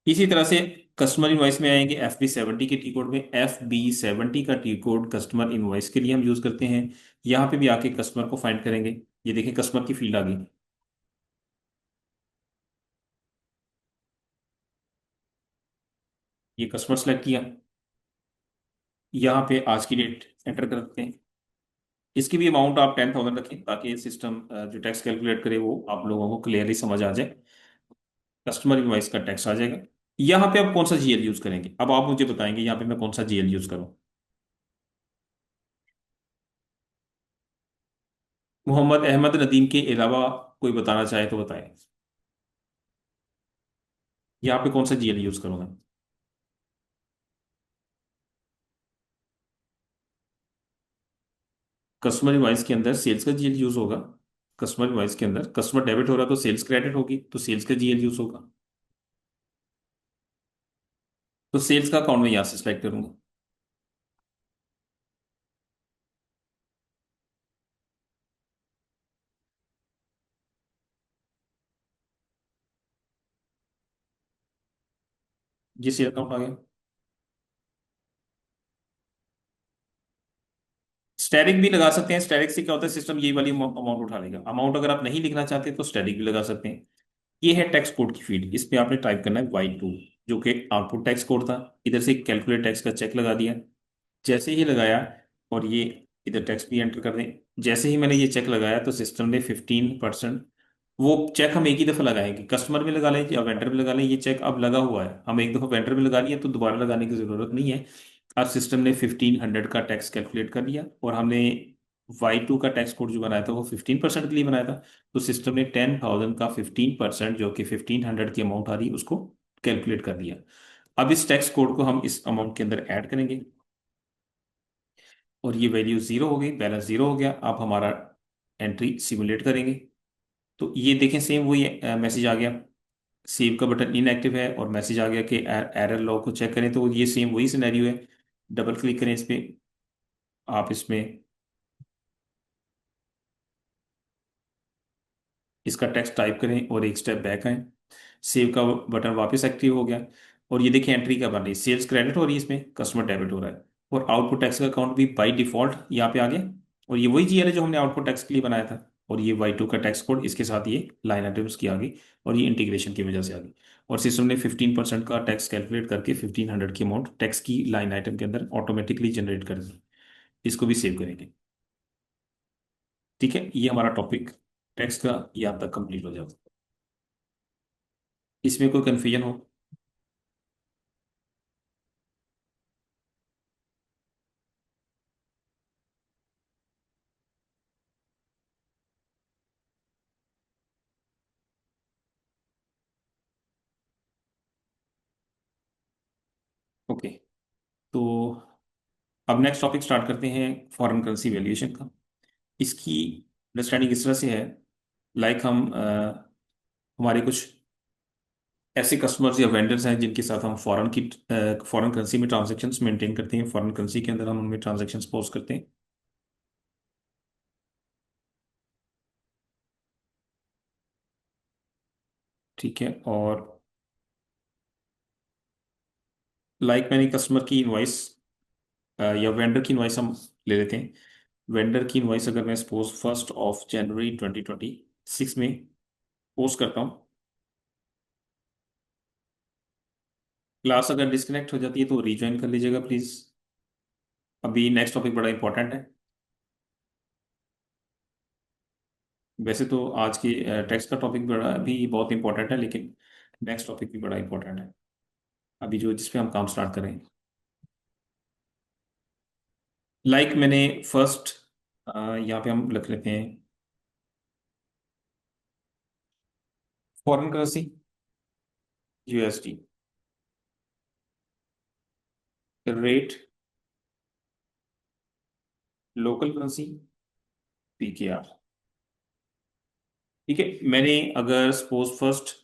A: इसी तरह से कस्टमर इनवॉइस में आएंगे FB70 के टी कोड में। FB70 का टी कोड कस्टमर इनवॉइस के लिए हम यूज करते हैं। यहाँ पे भी आके कस्टमर को फाइंड करेंगे। ये देखिए कस्टमर की फील्ड आ गई। ये कस्टमर सेलेक्ट किया। यहाँ पे आज की डेट एंटर करते हैं। इसकी भी अमाउंट आप 10,000 रखें ताकि सिस्टम जो टैक्स कैलकुलेट करे वो आप लोगों को क्लियरली समझ आ जाए। कस्टमर इनवॉइस का टैक्स आ जाएगा। यहाँ पे आप कौन सा GL यूज करेंगे, अब आप मुझे बताएंगे यहाँ पे मैं कौन सा GL यूज करूँ। मोहम्मद अहमद नदीम के अलावा कोई बताना चाहे तो बताएं। यहाँ पे कौन सा GL यूज करूँ मैं। कस्टमर इनवॉइस के अंदर सेल्स का GL यूज होगा। कस्टमर इनवॉइस के अंदर कस्टमर डेबिट हो रहा है तो सेल्स क्रेडिट होगी, तो सेल्स का GL यूज होगा। तो सेल्स का अकाउंट में यहाँ से सिलेक्ट करूंगा। ये सेल अकाउंट आ गया। स्टैटिक भी लगा सकते हैं। स्टैटिक से क्या होता है, सिस्टम ये वाली अमाउंट उठा लेगा। अमाउंट अगर आप नहीं लिखना चाहते तो स्टैटिक भी लगा सकते हैं। ये है टैक्स कोड की फील्ड। इस पे आपने टाइप करना है Y2, जो कि आउटपुट टैक्स कोड था। इधर से कैलकुलेट टैक्स का चेक लगा दिया। जैसे ही लगाया, और ये इधर टैक्स भी एंटर कर दें। जैसे ही मैंने ये चेक लगाया तो सिस्टम ने 15%, वो चेक हम एक ही दफा लगाएंगे, कस्टमर में लगा लें या वेंडर में लगा लें। ये चेक अब लगा हुआ है, हम एक दफा वेंडर में लगा लिया तो दोबारा लगाने की जरूरत नहीं है। अब सिस्टम ने 1500 का टैक्स कैलकुलेट कर लिया, और हमने Y2 का टैक्स कोड जो बनाया था वो 15% के लिए बनाया था। तो सिस्टम ने 10,000 का 15%, जो कि 1500 की अमाउंट आ रही है, उसको कैलकुलेट कर दिया। अब इस टैक्स कोड को हम इस अमाउंट के अंदर ऐड करेंगे, और ये वैल्यू जीरो हो गई, बैलेंस जीरो हो गया। अब हमारा एंट्री सिमुलेट करेंगे। तो ये देखें सेम वही मैसेज आ गया। सेव का बटन इनएक्टिव है और मैसेज आ गया कि एरर लॉग को चेक करें। तो ये सेम वही सिनेरियो है। डबल क्लिक करें इस पे। आप इसमें इसका टेक्स्ट टाइप करें और एक स्टेप बैक आए। सेव का बटन वापस एक्टिव हो गया। और ये देखिए एंट्री क्या बन रही है, सेल्स क्रेडिट हो रही है, इसमें कस्टमर डेबिट हो रहा है। और आउटपुट टैक्स का अकाउंट भी बाय डिफॉल्ट यहाँ पे आ गया। और ये वही GL है जो हमने आउटपुट टैक्स के लिए बनाया था। और ये Y2 का टैक्स कोड, इसके साथ ये लाइन आइटम्स की आ गई। और ये इंटीग्रेशन की वजह से आ गई। और सिस्टम ने 15% का टैक्स कैलकुलेट करके 1500 की अमाउंट टैक्स की लाइन आइटम के अंदर ऑटोमेटिकली जनरेट कर दी। इसको भी सेव करेंगे। ठीक है, ये हमारा टॉपिक टैक्स का यहाँ तक कंप्लीट हो जाएगा। इसमें कोई कन्फ्यूजन हो। ओके, तो अब नेक्स्ट टॉपिक स्टार्ट करते हैं, फॉरेन करेंसी वैल्यूएशन का। इसकी अंडरस्टैंडिंग इस तरह से है, लाइक हम हमारे कुछ ऐसे कस्टमर्स या वेंडर्स हैं जिनके साथ हम फॉरेन करेंसी में ट्रांजैक्शंस मेंटेन करते हैं। फॉरेन करेंसी के अंदर हम उनमें ट्रांजैक्शंस पोस्ट करते हैं। ठीक है, और लाइक मैंने कस्टमर की इनवॉइस या वेंडर की इनवॉइस हम ले लेते हैं। वेंडर की इनवॉइस अगर मैं सपोज 1 जनवरी 2026 में पोस्ट करता हूँ। क्लास अगर डिस्कनेक्ट हो जाती है तो रीज्वाइन कर लीजिएगा प्लीज। अभी नेक्स्ट टॉपिक बड़ा इंपॉर्टेंट है। वैसे तो आज की टेक्स्ट का टॉपिक बड़ा भी बहुत इंपॉर्टेंट है, लेकिन नेक्स्ट टॉपिक भी बड़ा इंपॉर्टेंट है अभी जो जिस पे हम काम स्टार्ट करें। लाइक मैंने फर्स्ट यहाँ पे हम लिख लेते हैं foreign currency USD। Rate local currency PKR. ठीक है, मैंने अगर सपोज फर्स्ट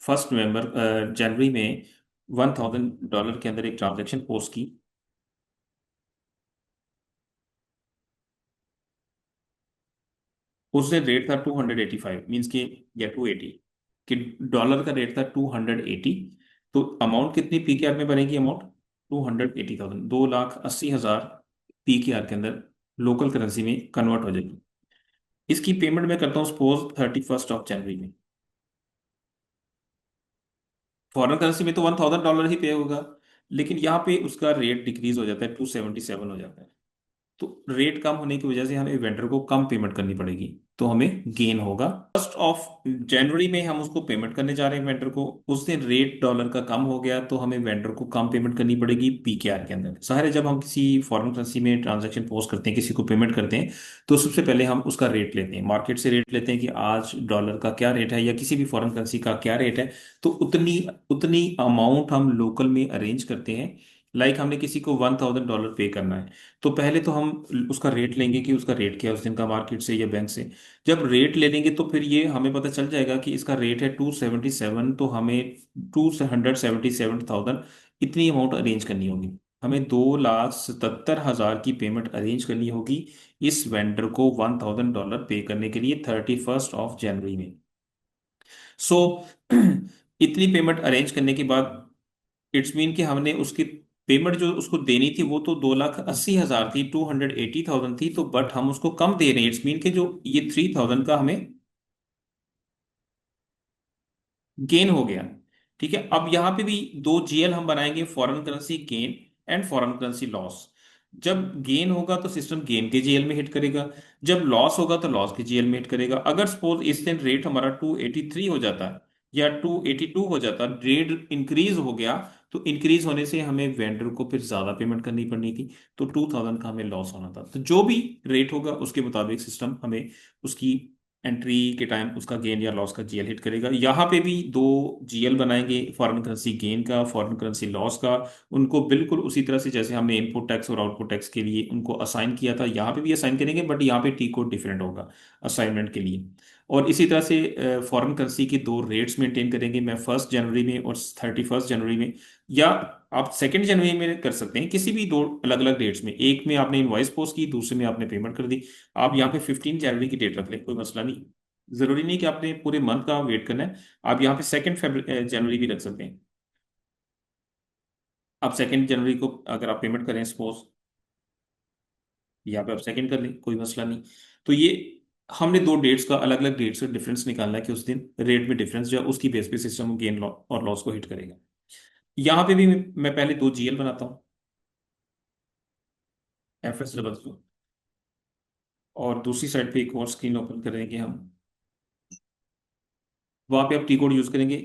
A: फर्स्ट नवंबर जनवरी में $1,000 के अंदर एक ट्रांजैक्शन पोस्ट की, उस दिन रेट था 285 मीन्स कि, या 280, कि डॉलर का रेट था 280। तो अमाउंट कितनी पीकेआर में बनेगी? अमाउंट 280,000, 2,80,000 पीकेआर के अंदर लोकल करेंसी में कन्वर्ट हो जाएगी। इसकी पेमेंट मैं करता हूँ सपोज 31 जनवरी में। फॉरेन करेंसी में तो $1,000 ही पे होगा, लेकिन यहाँ पे उसका रेट डिक्रीज हो जाता है, 277 हो जाता है। तो रेट कम होने की वजह से हमें वेंडर को कम पेमेंट करनी पड़ेगी, तो हमें गेन होगा। 1 जनवरी में हम उसको पेमेंट करने जा रहे हैं वेंडर को, उस दिन रेट डॉलर का कम हो गया, तो हमें वेंडर को कम पेमेंट करनी पड़ेगी पीकेआर के अंदर। सारे जब हम किसी फॉरेन करेंसी में ट्रांजैक्शन पोस्ट करते हैं, किसी को पेमेंट करते हैं, तो सबसे पहले हम उसका रेट लेते हैं, मार्केट से रेट लेते हैं कि आज डॉलर का क्या रेट है या किसी भी फॉरेन करेंसी का क्या रेट है। तो उतनी उतनी अमाउंट हम लोकल में अरेंज करते हैं। लाइक हमने किसी को $1,000 पे करना है, तो पहले तो हम उसका रेट लेंगे कि उसका रेट क्या है उस दिन का, मार्केट से या बैंक से। जब रेट ले लेंगे तो फिर ये हमें पता चल जाएगा कि इसका रेट है 277, तो हमें 277,000 इतनी अमाउंट अरेंज करनी होगी। हमें 2,77,000 की पेमेंट अरेंज करनी होगी इस वेंडर को $1,000 पे करने के लिए 31 जनवरी में। सो इतनी पेमेंट अरेंज करने के बाद इट्स मीन कि हमने उसकी पेमेंट जो उसको देनी थी वो तो 2,80,000 थी, 280,000 थी, तो बट हम उसको कम दे रहे हैं। इट्स मीन कि जो ये 3,000 का हमें गेन हो गया। ठीक है, अब यहां पे भी दो जीएल हम बनाएंगे, foreign currency gain and foreign currency loss. जब गेन होगा तो सिस्टम गेन के जीएल में हिट करेगा, जब लॉस होगा तो लॉस के जीएल में हिट करेगा। अगर सपोज इस दिन रेट हमारा 283 हो जाता है या 282 हो जाता, रेट इंक्रीज हो गया, तो इंक्रीज होने से हमें वेंडर को फिर ज्यादा पेमेंट करनी पड़नी थी, तो 2,000 का हमें लॉस होना था। तो जो भी रेट होगा उसके मुताबिक सिस्टम हमें उसकी एंट्री के टाइम उसका गेन या लॉस का जीएल हिट करेगा। यहाँ पे भी दो जीएल बनाएंगे, फॉरेन करेंसी गेन का, फॉरेन करेंसी लॉस का। उनको बिल्कुल उसी तरह से जैसे हमने इनपुट टैक्स और आउटपुट टैक्स के लिए उनको असाइन किया था, यहाँ पे भी असाइन करेंगे, बट यहाँ पे टी कोड डिफरेंट होगा असाइनमेंट के लिए। और इसी तरह से फॉरेन करेंसी के दो रेट्स मेंटेन करेंगे, मैं 1 जनवरी में और 31 जनवरी में, या आप 2 जनवरी में कर सकते हैं, किसी भी दो अलग अलग डेट्स में। एक में आपने इनवॉइस पोस्ट की, दूसरे में आपने पेमेंट कर दी। आप यहाँ पे 15 जनवरी की डेट रख लें, कोई मसला नहीं। जरूरी नहीं कि आपने पूरे मंथ का वेट करना है, आप यहाँ पे 2 जनवरी भी रख सकते हैं। आप 2 जनवरी को अगर आप पेमेंट करें सपोज, यहाँ पे आप सेकंड कर लें, कोई मसला नहीं। तो ये हमने दो डेट्स का अलग अलग डेट्स का डिफरेंस निकालना है कि उस दिन रेट में डिफरेंस जो है उसकी बेस पे सिस्टम गेन और लॉस को हिट करेगा। यहाँ पे भी मैं पहले दो जीएल बनाता हूँ, FS00, और दूसरी साइड पे एक और स्क्रीन ओपन करेंगे हम। वहां पे आप टी कोड यूज करेंगे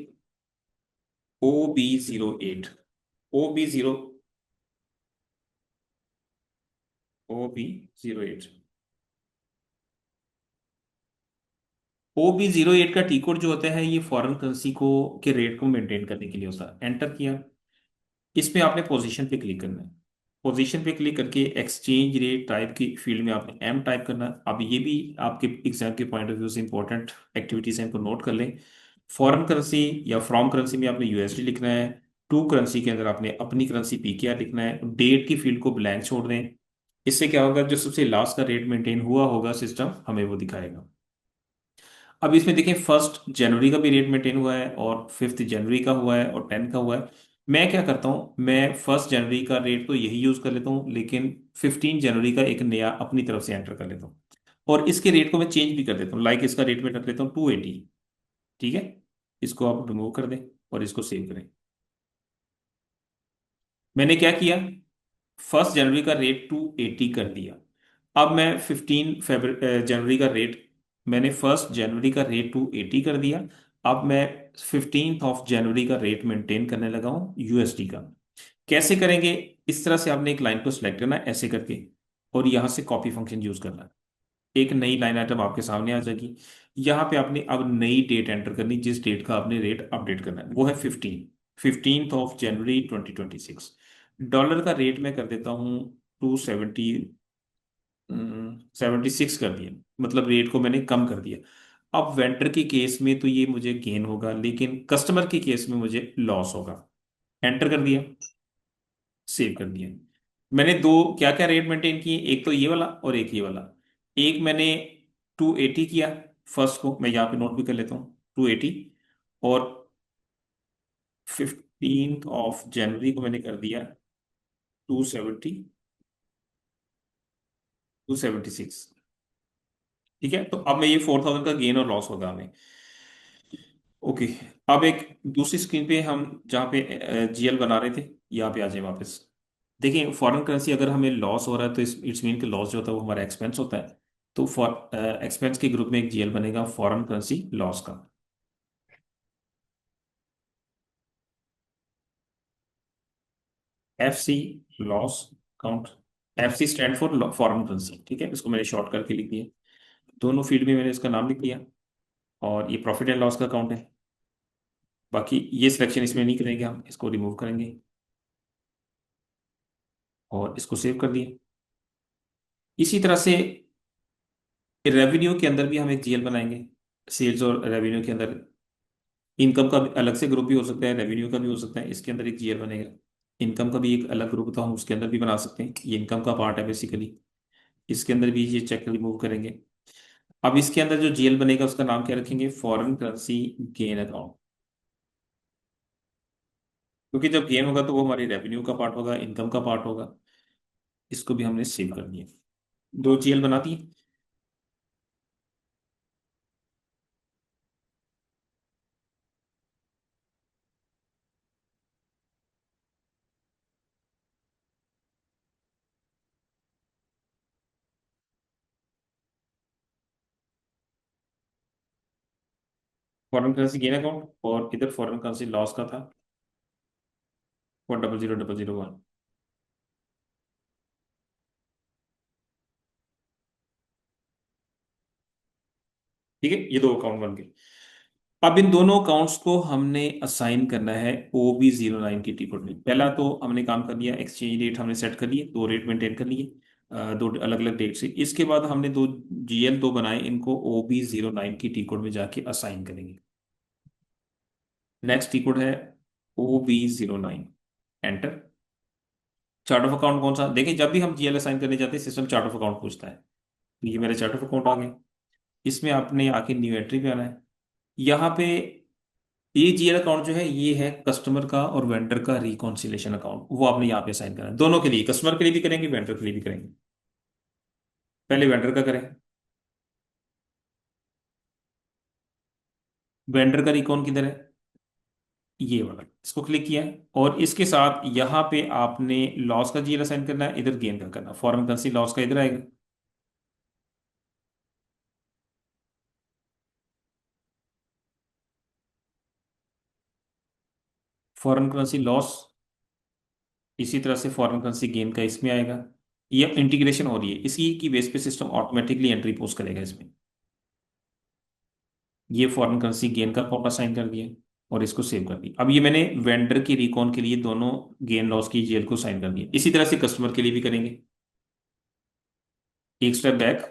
A: OB08, OB0, OB08। OB08 का टी कोड जो होता है ये फॉरेन करेंसी को के रेट को मेंटेन करने के लिए होता है। एंटर किया, इसमें आपने पोजीशन पे क्लिक करना है। पोजीशन पे क्लिक करके एक्सचेंज रेट टाइप की फील्ड में आपने एम टाइप करना है। अब ये भी आपके एग्जाम के पॉइंट ऑफ व्यू से इंपॉर्टेंट एक्टिविटीज हैं, इनको नोट कर लें। फॉरेन करेंसी या फ्रॉम करेंसी में आपने यूएसडी लिखना है, टू करेंसी के अंदर आपने अपनी करेंसी पीकेआर लिखना है, डेट की फील्ड को ब्लैंक छोड़ दें। इससे क्या होगा, जो सबसे लास्ट का रेट मेंटेन हुआ होगा सिस्टम हमें वो दिखाएगा। अब इसमें देखें 1 जनवरी का भी रेट मेंटेन हुआ है और 5 जनवरी का हुआ है और 10 का हुआ है। मैं क्या करता हूँ, मैं 1 जनवरी का रेट तो यही यूज कर लेता हूँ, लेकिन 15 जनवरी का एक नया अपनी तरफ से एंटर कर लेता हूँ, और इसके रेट को मैं चेंज भी कर देता हूँ। लाइक इसका रेट में रख लेता हूँ 280। ठीक है, इसको आप रिमूव कर दें और इसको सेव करें। मैंने क्या किया, 1 जनवरी का रेट 280 कर दिया। अब मैं 15 जनवरी का रेट, मैंने 1 जनवरी का रेट 280 कर दिया। अब मैं 15 जनवरी का रेट मेंटेन करने लगा हूं यूएसडी का। कैसे करेंगे, इस तरह से आपने एक लाइन को सिलेक्ट करना है ऐसे करके, और यहां से कॉपी फंक्शन यूज करना है। एक नई लाइन आइटम आपके सामने आ जाएगी। यहां पे आपने अब नई डेट एंटर करनी, जिस डेट का आपने रेट अपडेट करना है वो है 15 जनवरी 2026। डॉलर का रेट मैं कर देता हूँ 270, 76 कर दिया, मतलब रेट को मैंने कम कर दिया। अब वेंडर के केस में तो ये मुझे गेन होगा, लेकिन कस्टमर के केस में मुझे लॉस होगा। एंटर कर दिया, सेव कर दिया। मैंने दो क्या क्या रेट मेंटेन किए, एक तो ये वाला और एक ये वाला। एक मैंने 280 किया, फर्स्ट को मैं यहाँ पे नोट भी कर लेता हूँ, 280। और 15 जनवरी को मैंने कर दिया 270, 276। ठीक है, तो अब मैं ये 4000 का गेन और लॉस होगा हमें। ओके। अब एक दूसरी स्क्रीन पे हम जहाँ पे जीएल बना रहे थे, यहाँ पे आ जाए वापस। देखिए फॉरेन करेंसी अगर हमें लॉस हो रहा है तो इट्स मीन कि लॉस जो होता है वो हमारा एक्सपेंस होता है। तो फॉर एक्सपेंस के ग्रुप में एक जीएल बनेगा फॉरेन करेंसी लॉस का। F C, loss count. F C stand for foreign currency, ठीक है, इसको मैंने शॉर्ट करके लिख दिया। दोनों फील्ड में मैंने इसका नाम लिख दिया। और ये प्रॉफिट एंड लॉस का अकाउंट है। बाकी ये सिलेक्शन इसमें नहीं करेंगे, हम इसको रिमूव करेंगे और इसको सेव कर दिया। इसी तरह से रेवेन्यू के अंदर भी हम एक जीएल बनाएंगे। सेल्स और रेवेन्यू के अंदर इनकम का भी अलग से ग्रुप भी हो सकता है, रेवेन्यू का भी हो सकता है, इसके अंदर एक जीएल बनेगा। इनकम का भी एक अलग ग्रुप था, हम उसके अंदर भी बना सकते हैं, ये इनकम का पार्ट है बेसिकली। इसके अंदर भी ये चेक रिमूव करेंगे। अब इसके अंदर जो जीएल बनेगा उसका नाम क्या रखेंगे, फॉरेन करेंसी गेन अकाउंट। क्योंकि जब गेन होगा तो वो हमारी रेवेन्यू का पार्ट होगा, इनकम का पार्ट होगा। इसको भी हमने सेव कर दिया। दो जीएल बना दी। फॉरेन करेंसी गेन अकाउंट, और इधर फॉरेन करेंसी लॉस का था 400001। ठीक है, ये दो अकाउंट बन गए। अब इन दोनों अकाउंट्स को हमने असाइन करना है OB09 की टिकट में। पहला तो हमने काम कर लिया, एक्सचेंज रेट हमने सेट कर लिए, दो रेट मेंटेन कर लिए, दो अलग अलग डेट से। इसके बाद हमने दो जीएल दो बनाए, इनको OB09 की टिकट में जाके असाइन करेंगे। नेक्स्ट टिकट है OB09, enter. Chart of account कौन सा, देखिए जब भी हम जीएल असाइन करने जाते हैं सिस्टम चार्ट ऑफ अकाउंट पूछता है। तो ये मेरा चार्ट ऑफ अकाउंट आ गया। इसमें आपने आके न्यू एंट्री पे आना है। यहाँ पे ये जीएल अकाउंट जो है ये है कस्टमर का और वेंडर का रिकॉन्सिलेशन अकाउंट, वो आपने यहाँ पे साइन करना है। दोनों के लिए, कस्टमर के लिए भी करेंगे, वेंडर के लिए भी करेंगे। पहले वेंडर का करें। वेंडर का रिकॉन किधर है, ये वाला, इसको क्लिक किया है। और इसके साथ यहाँ पे आपने लॉस का जीएल असाइन करना है, इधर गेन का करना, फॉरेन करेंसी लॉस का इधर आएगा। फॉरेन करेंसी लॉस इसी तरह से फॉरेन करेंसी गेन का इसमें आएगा। ये इंटीग्रेशन हो रही है, इसी की बेस पे सिस्टम ऑटोमेटिकली एंट्री पोस्ट करेगा इसमें। ये फॉरेन करेंसी गेन का कॉपा साइन कर दिया और इसको सेव कर दिया। अब ये मैंने वेंडर की रिकॉन के लिए दोनों गेन लॉस की जीएल को साइन कर दिया। इसी तरह से कस्टमर के लिए भी करेंगे। एक स्टेप बैक,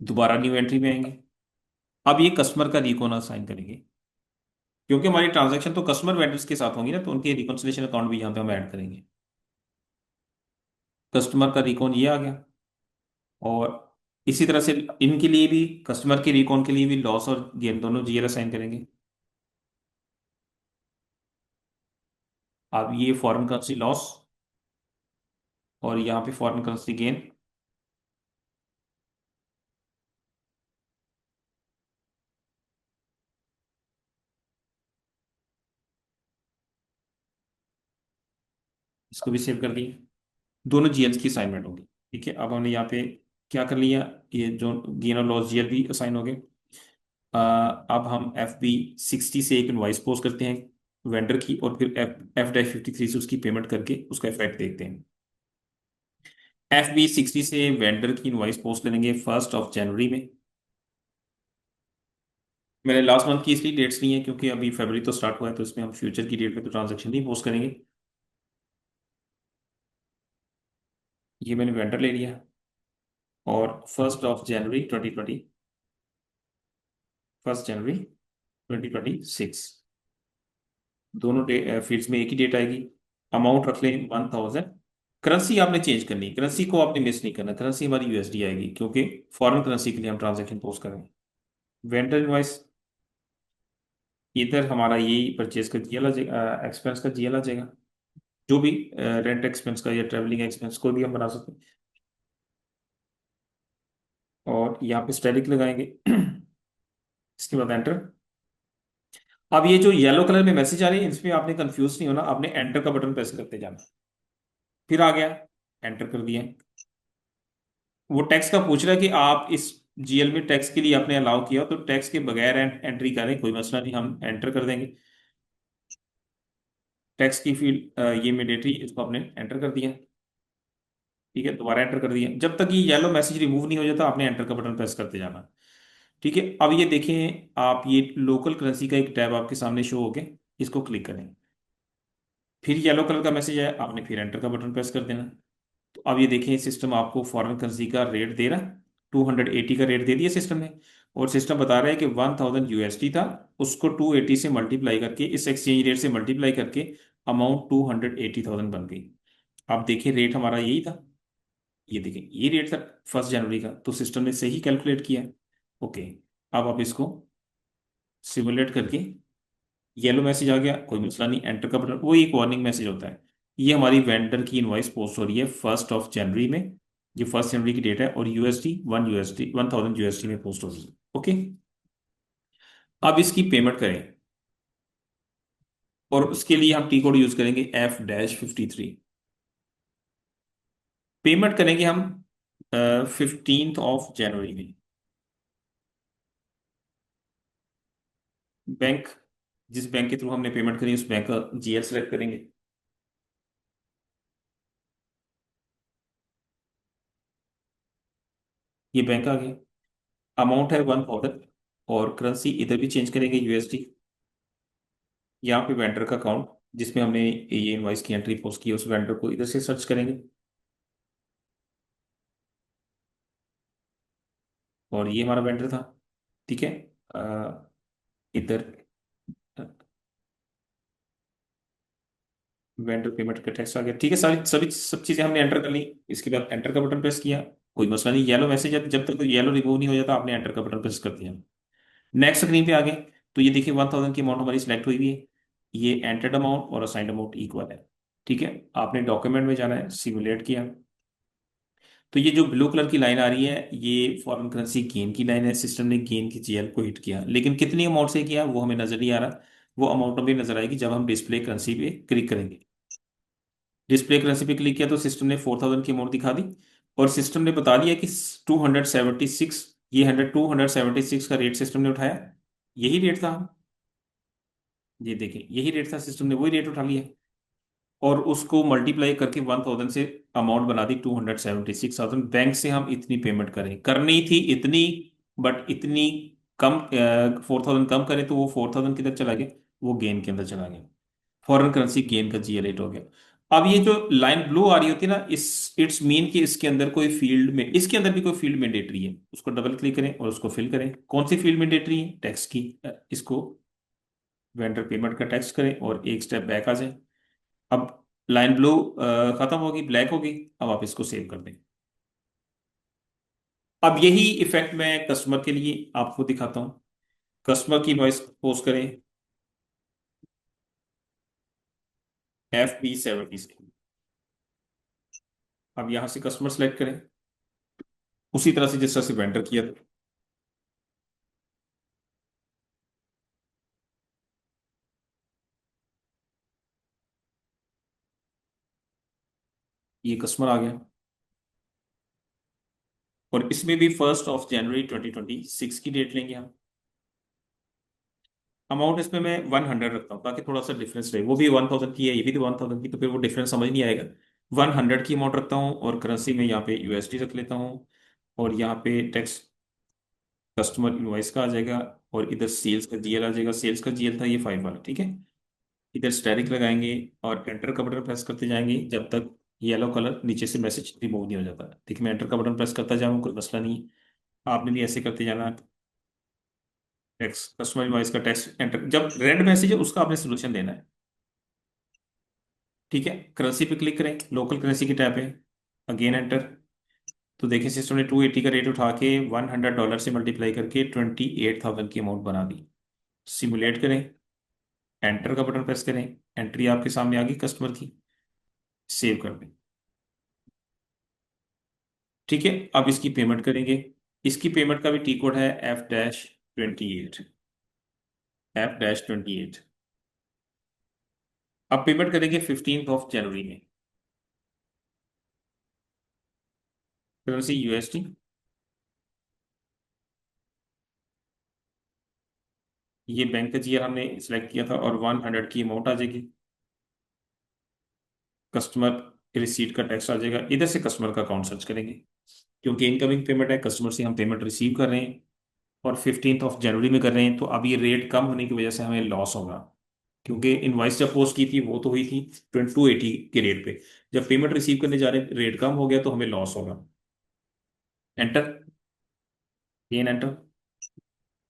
A: दोबारा न्यू एंट्री में आएंगे। अब ये कस्टमर का रिकॉन साइन करेंगे, क्योंकि हमारी ट्रांजैक्शन तो कस्टमर वेंडर्स के साथ होंगी ना, तो उनके रिकॉन्सिलेशन अकाउंट भी यहाँ पे हम ऐड करेंगे। कस्टमर का रिकॉन ये आ गया। और इसी तरह से इनके लिए भी, कस्टमर के रिकॉन के लिए भी लॉस और गेन दोनों जीएल असाइन करेंगे। अब ये फॉरेन करेंसी लॉस और यहाँ पे फॉरेन करेंसी गेन, इसको भी सेव कर दिए। दोनों जीएल की असाइनमेंट होगी। ठीक है, अब हमने यहाँ पे क्या कर लिया, ये जो गेन और लॉस जीएल भी असाइन हो गए। अब हम FB60 से एक इनवॉइस पोस्ट करते हैं वेंडर की, और फिर F-53 से उसकी पेमेंट करके उसका इफेक्ट देखते हैं। FB60 से वेंडर की इनवॉइस पोस्ट करेंगे 1 जनवरी में। मैंने लास्ट मंथ की इसलिए डेट्स ली हैं क्योंकि अभी फरवरी तो स्टार्ट हुआ है, तो इसमें हम फ्यूचर की डेट पे तो ट्रांजेक्शन नहीं पोस्ट करेंगे। ये मैंने वेंडर ले लिया, और 1 जनवरी 2020, 1 जनवरी 2026, दोनों फील्ड्स में एक ही डेट आएगी। अमाउंट रख लें 1000। करेंसी आपने चेंज करनी, करेंसी को आपने मिस नहीं करना, करेंसी हमारी यूएसडी आएगी क्योंकि फॉरेन करेंसी के लिए हम ट्रांजैक्शन पोस्ट करेंगे। वेंडर इनवॉइस, इधर हमारा यही परचेज का जीएल आ जाएगा, एक्सपेंस का जीएल आ जाएगा, जो भी रेंट एक्सपेंस का या ट्रेवलिंग एक्सपेंस कोई भी हम बना सकते हैं। और यहाँ पे स्टैटिक लगाएंगे। इसके बाद एंटर। अब ये जो येलो कलर में मैसेज आ रही है इसमें आपने कंफ्यूज नहीं होना, आपने एंटर का बटन प्रेस करते जाना। फिर आ गया, एंटर कर दिया। वो टैक्स का पूछ रहा है कि आप इस जीएल में टैक्स के लिए आपने अलाउ किया हो, तो टैक्स के बगैर एंट्री करें, कोई मसला नहीं, हम एंटर कर देंगे। टैक्स की फील्ड ये मैंडेटरी, इसको आपने एंटर कर दिया। ठीक है, दोबारा एंटर कर दिया। जब तक ये येलो मैसेज रिमूव नहीं हो जाता आपने एंटर का बटन प्रेस करते जाना। ठीक है, अब ये देखें आप, ये लोकल करेंसी का एक टैब आपके सामने शो हो गया, इसको क्लिक करें। फिर येलो कलर का मैसेज है, आपने फिर एंटर का बटन प्रेस कर देना। तो अब ये देखें सिस्टम आपको फॉरेन करेंसी का रेट दे रहा है, 280 का रेट दे दिया सिस्टम ने। और सिस्टम बता रहा है कि 1000 यूएसडी था, उसको 280 से मल्टीप्लाई करके, इस एक्सचेंज रेट से मल्टीप्लाई करके अमाउंट 280,000 बन गई। आप देखिए रेट हमारा यही था, ये देखिए ये रेट था 1 जनवरी का, तो सिस्टम ने सही कैलकुलेट किया। ओके, अब आप इसको सिमुलेट करके, येलो मैसेज आ गया, कोई मसला नहीं, एंटर का बटन, वो एक वार्निंग मैसेज होता है। ये हमारी वेंडर की इनवॉइस पोस्ट हो रही है 1 जनवरी में, ये 1 जनवरी की डेट है, और यूएसडी 1000 यूएसडी में पोस्ट हो रही है। ओके, अब इसकी पेमेंट करें, और उसके लिए हम टी कोड यूज करेंगे F-53। पेमेंट करेंगे हम 15 जनवरी में। बैंक, जिस बैंक के थ्रू हमने पेमेंट करी उस बैंक का जीएल सेलेक्ट करेंगे। ये बैंक आ गया, अमाउंट है 1000, और करेंसी इधर भी चेंज करेंगे यूएसडी। यहाँ पे वेंडर का अकाउंट जिसमें हमने ये इनवॉइस की एंट्री पोस्ट की, उस वेंडर को इधर से सर्च करेंगे, और ये हमारा वेंडर था। ठीक है, इधर वेंडर पेमेंट का टैक्स आ गया। ठीक है, सारी सभी सब चीजें हमने एंटर कर ली। इसके बाद एंटर का बटन प्रेस किया, कोई मसला नहीं, येलो मैसेज है, जब तक येलो रिमूव नहीं हो जाता आपने एंटर का बटन प्रेस कर दिया। नेक्स्ट स्क्रीन पे आ गए, तो ये देखिए 1000 की अमाउंट हमारी सिलेक्ट हुई हुई है, ये एंटर्ड अमाउंट और असाइंड अमाउंट इक्वल है। ठीक है, आपने डॉक्यूमेंट में जाना है, सिमुलेट किया, तो ये जो ब्लू कलर की लाइन आ रही है ये फॉरेन करेंसी गेन की लाइन है। सिस्टम ने गेन की जीएल को हिट किया, लेकिन कितनी अमाउंट से किया वो हमें नजर नहीं आ रहा। वो अमाउंट हमें नजर आएगी जब हम डिस्प्ले करेंसी पे क्लिक करेंगे। डिस्प्ले करेंसी पे क्लिक किया तो सिस्टम ने 4000 की अमाउंट दिखा दी, और सिस्टम ने बता दिया कि 276, ये 276 का रेट सिस्टम ने उठाया। यही रेट था, ये देखें यही रेट था, सिस्टम ने वही रेट उठा लिया, और उसको मल्टीप्लाई करके 1000 से अमाउंट बना दी 276,000। बैंक से हम इतनी पेमेंट करें, करनी थी इतनी, बट इतनी कम, 4000 कम करें तो वो 4000 किधर चला गया, वो गेन के अंदर चला गया, फॉरेन करेंसी गेन का जीएल रेट हो गया। अब ये जो लाइन ब्लू आ रही होती है ना, इस इट्स मीन कि इसके अंदर कोई फील्ड में, इसके अंदर भी कोई फील्ड मैंडेटरी है, उसको डबल क्लिक करें और उसको फिल करें। कौन सी फील्ड मैंडेटरी है, टैक्स की। इसको वेंडर पेमेंट का टैक्स करें और एक स्टेप बैक आ जाए। अब लाइन ब्लू खत्म होगी, ब्लैक होगी, अब आप इसको सेव कर दें। अब यही इफेक्ट मैं कस्टमर के लिए आपको दिखाता हूं। कस्टमर की वॉइस पोस्ट करें FB70 से। अब यहां से कस्टमर सेलेक्ट करें, उसी तरह से जिस तरह से वेंडर किया था। ये कस्टमर आ गया, और इसमें भी 1 जनवरी 2026 की डेट लेंगे हम। अमाउंट इसमें मैं 100 रखता हूँ ताकि थोड़ा सा डिफरेंस रहे, वो भी 1000 की है, ये भी तो 1000 की, तो फिर वो डिफरेंस समझ नहीं आएगा। 100 की अमाउंट रखता हूँ, और करेंसी में यहाँ पे यूएसडी रख लेता हूँ, और यहाँ पे टैक्स कस्टमर इनवॉइस का आ जाएगा, और इधर सेल्स का जीएल आ जाएगा। सेल्स का जीएल था ये 5 वाला। ठीक है, इधर स्टैटिक लगाएंगे और एंटर का बटन प्रेस करते जाएंगे जब तक येलो कलर, नीचे से मैसेज रिमूव नहीं हो जाता। देखिए मैं एंटर का बटन प्रेस करता जाऊँ, कोई मसला नहीं है। आपने भी ऐसे करते जाना। टेक्स्ट कस्टमर इनवॉइस का टेक्स्ट एंटर, जब रेड मैसेज है उसका आपने सोल्यूशन देना है। ठीक है, करेंसी पे क्लिक करें, लोकल करेंसी की टैब पे, अगेन एंटर। तो देखिए सिस्टम ने 280 का रेट उठा के $100 से मल्टीप्लाई करके 28,000 की अमाउंट बना दी। सिमुलेट करें, एंटर का बटन प्रेस करें, एंट्री आपके सामने आ गई कस्टमर की। सेव कर दें। ठीक है, अब इसकी पेमेंट करेंगे। इसकी पेमेंट का भी टी कोड है F-28। F-28। अब पेमेंट करेंगे 15 जनवरी में। Currency USD। ये बैंक का जीआर हमने सिलेक्ट किया था और 100 की अमाउंट आ जाएगी। कस्टमर रिसीट का टेक्स्ट आ जाएगा। इधर से कस्टमर का अकाउंट सर्च करेंगे, क्योंकि इनकमिंग पेमेंट है, कस्टमर से हम पेमेंट रिसीव कर रहे हैं और 15 जनवरी में कर रहे हैं। तो अब ये रेट कम होने की वजह से हमें लॉस होगा, क्योंकि इनवॉइस जब पोस्ट की थी वो तो हुई थी 280 के रेट पे। जब पेमेंट रिसीव करने जा रहे हैं रेट कम हो गया तो हमें लॉस होगा। Enter, gain enter.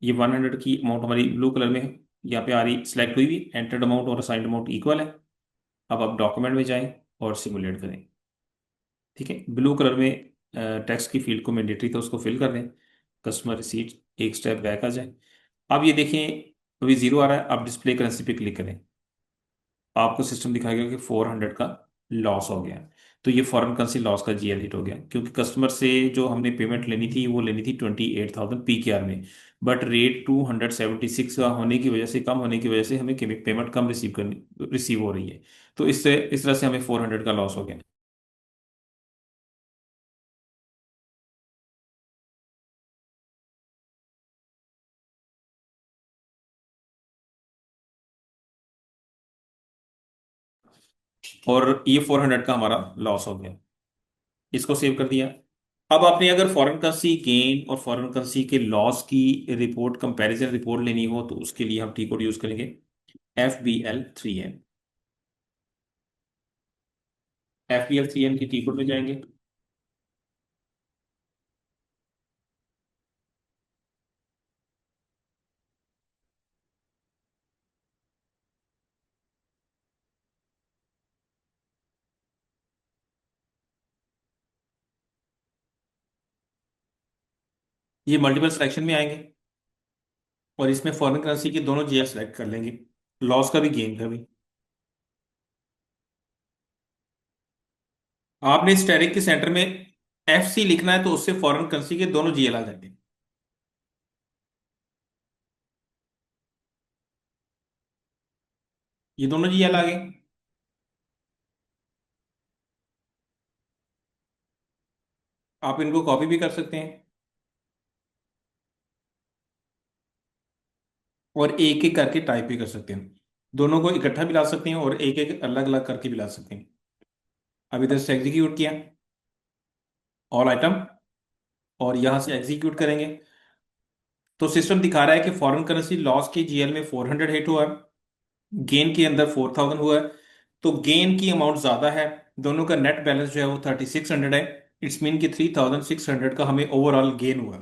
A: ये 100 की अमाउंट हमारी ब्लू कलर में यहाँ पे आ रही, सिलेक्ट हुई हुई। एंटर्ड अमाउंट और असाइंड अमाउंट इक्वल है। अब आप डॉक्यूमेंट में जाएं और सिमुलेट करें। ठीक है, ब्लू कलर में टेक्स्ट की फील्ड को मैंडेटरी था उसको फिल कर दें। कस्टमर रिसीट, एक स्टेप बैक आ जाए। अब ये देखें, अभी जीरो आ रहा है। अब डिस्प्ले करेंसी पे क्लिक करें, आपको सिस्टम दिखाएगा कि 400 का लॉस हो गया। तो ये फॉरेन करेंसी लॉस का जीएल हिट हो गया, क्योंकि कस्टमर से जो हमने पेमेंट लेनी थी वो लेनी थी 28,000 PKR में। बट रेट 276 का होने की वजह से, कम होने की वजह से हमें पेमेंट कम रिसीव हो रही है। तो इससे इस तरह से हमें 400 का लॉस हो गया। और ये 400 का हमारा लॉस हो गया। इसको सेव कर दिया। अब आपने अगर फॉरेन करेंसी गेन और फॉरेन करेंसी के लॉस की रिपोर्ट, कंपैरिजन रिपोर्ट लेनी हो, तो उसके लिए हम टी कोड यूज करेंगे FBL3N। FBL3N की टी कोड में जाएंगे। ये मल्टीपल सिलेक्शन में आएंगे और इसमें फॉरेन करेंसी के दोनों जीएल सेलेक्ट कर लेंगे, लॉस का भी गेन का भी। आपने इस टैरिफ के सेंटर में FC लिखना है, तो उससे फॉरेन करेंसी के दोनों जीएल आ जाएंगे। ये दोनों जीएल आ गए। आप इनको कॉपी भी कर सकते हैं और एक एक करके टाइप भी कर सकते हैं। दोनों को इकट्ठा भी ला सकते हैं और एक एक अलग अलग करके भी ला सकते हैं। अब इधर से एग्जीक्यूट किया, ऑल आइटम, और यहां से एग्जीक्यूट करेंगे। तो सिस्टम दिखा रहा है कि फॉरेन करेंसी लॉस के जीएल में 400 हिट हुआ है, गेन के अंदर 4,000 हुआ है। तो गेन की अमाउंट ज्यादा है। दोनों का नेट बैलेंस जो है वो 3,600 है। इट्स मीन कि 3,600 का हमें ओवरऑल गेन हुआ।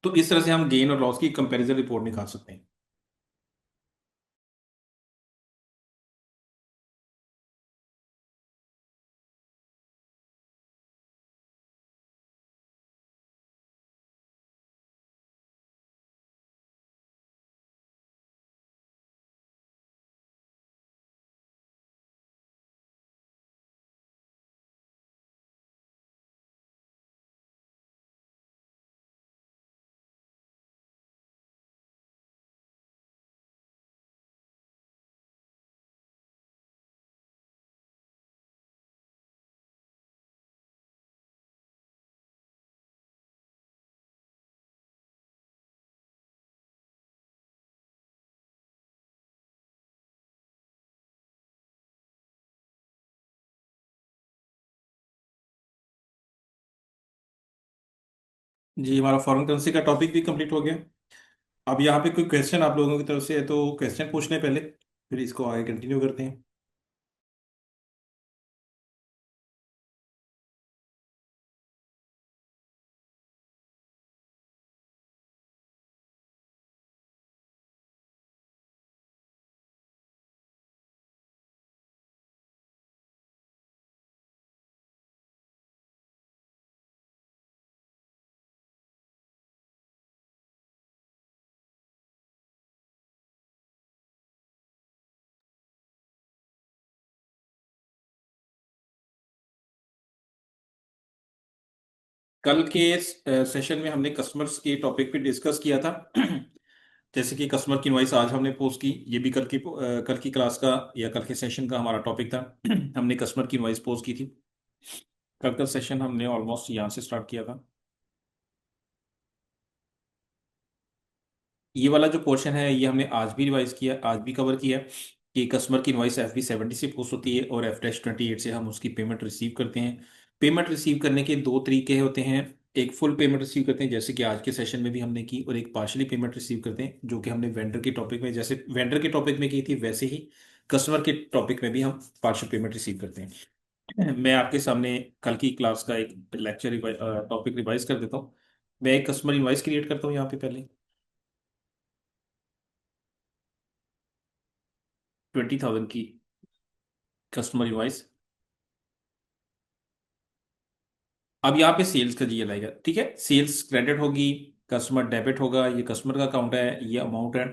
A: तो इस तरह से हम गेन और लॉस की कंपैरिजन रिपोर्ट निकाल सकते हैं। जी, हमारा फॉरेन करेंसी का टॉपिक भी कंप्लीट हो गया। अब यहाँ पे कोई क्वेश्चन आप लोगों की तरफ से है तो क्वेश्चन पूछने पहले, फिर इसको आगे कंटिन्यू करते हैं। कल के सेशन में हमने कस्टमर्स के टॉपिक पे डिस्कस किया था। जैसे कि कस्टमर की इनवॉइस आज हमने पोस्ट की, ये भी कल की क्लास का या कल के सेशन का हमारा टॉपिक था। हमने कस्टमर की इनवॉइस पोस्ट की थी। कल का सेशन हमने ऑलमोस्ट यहाँ से स्टार्ट किया था। ये वाला जो पोर्शन है ये हमने आज भी रिवाइज किया, आज भी कवर किया कि कस्टमर की इनवॉइस FB70 से पोस्ट होती है और F-28 से हम उसकी पेमेंट रिसीव करते हैं। पेमेंट रिसीव करने के दो तरीके होते हैं। एक फुल पेमेंट रिसीव करते हैं जैसे कि आज के सेशन में भी हमने की, और एक पार्शली पेमेंट रिसीव करते हैं जो कि हमने वेंडर के टॉपिक में, जैसे वेंडर के टॉपिक में की थी वैसे ही कस्टमर के टॉपिक में भी हम पार्शल पेमेंट रिसीव करते हैं। मैं आपके सामने कल की क्लास का एक लेक्चर टॉपिक रिवाइज कर देता हूँ। मैं एक कस्टमर इनवॉइस क्रिएट करता हूँ यहाँ पे पहले 20,000 की कस्टमर इनवॉइस। अब यहाँ पे सेल्स का जीएल आएगा, ठीक है। सेल्स क्रेडिट होगी, कस्टमर डेबिट होगा, ये कस्टमर का अकाउंट है, ये अमाउंट है।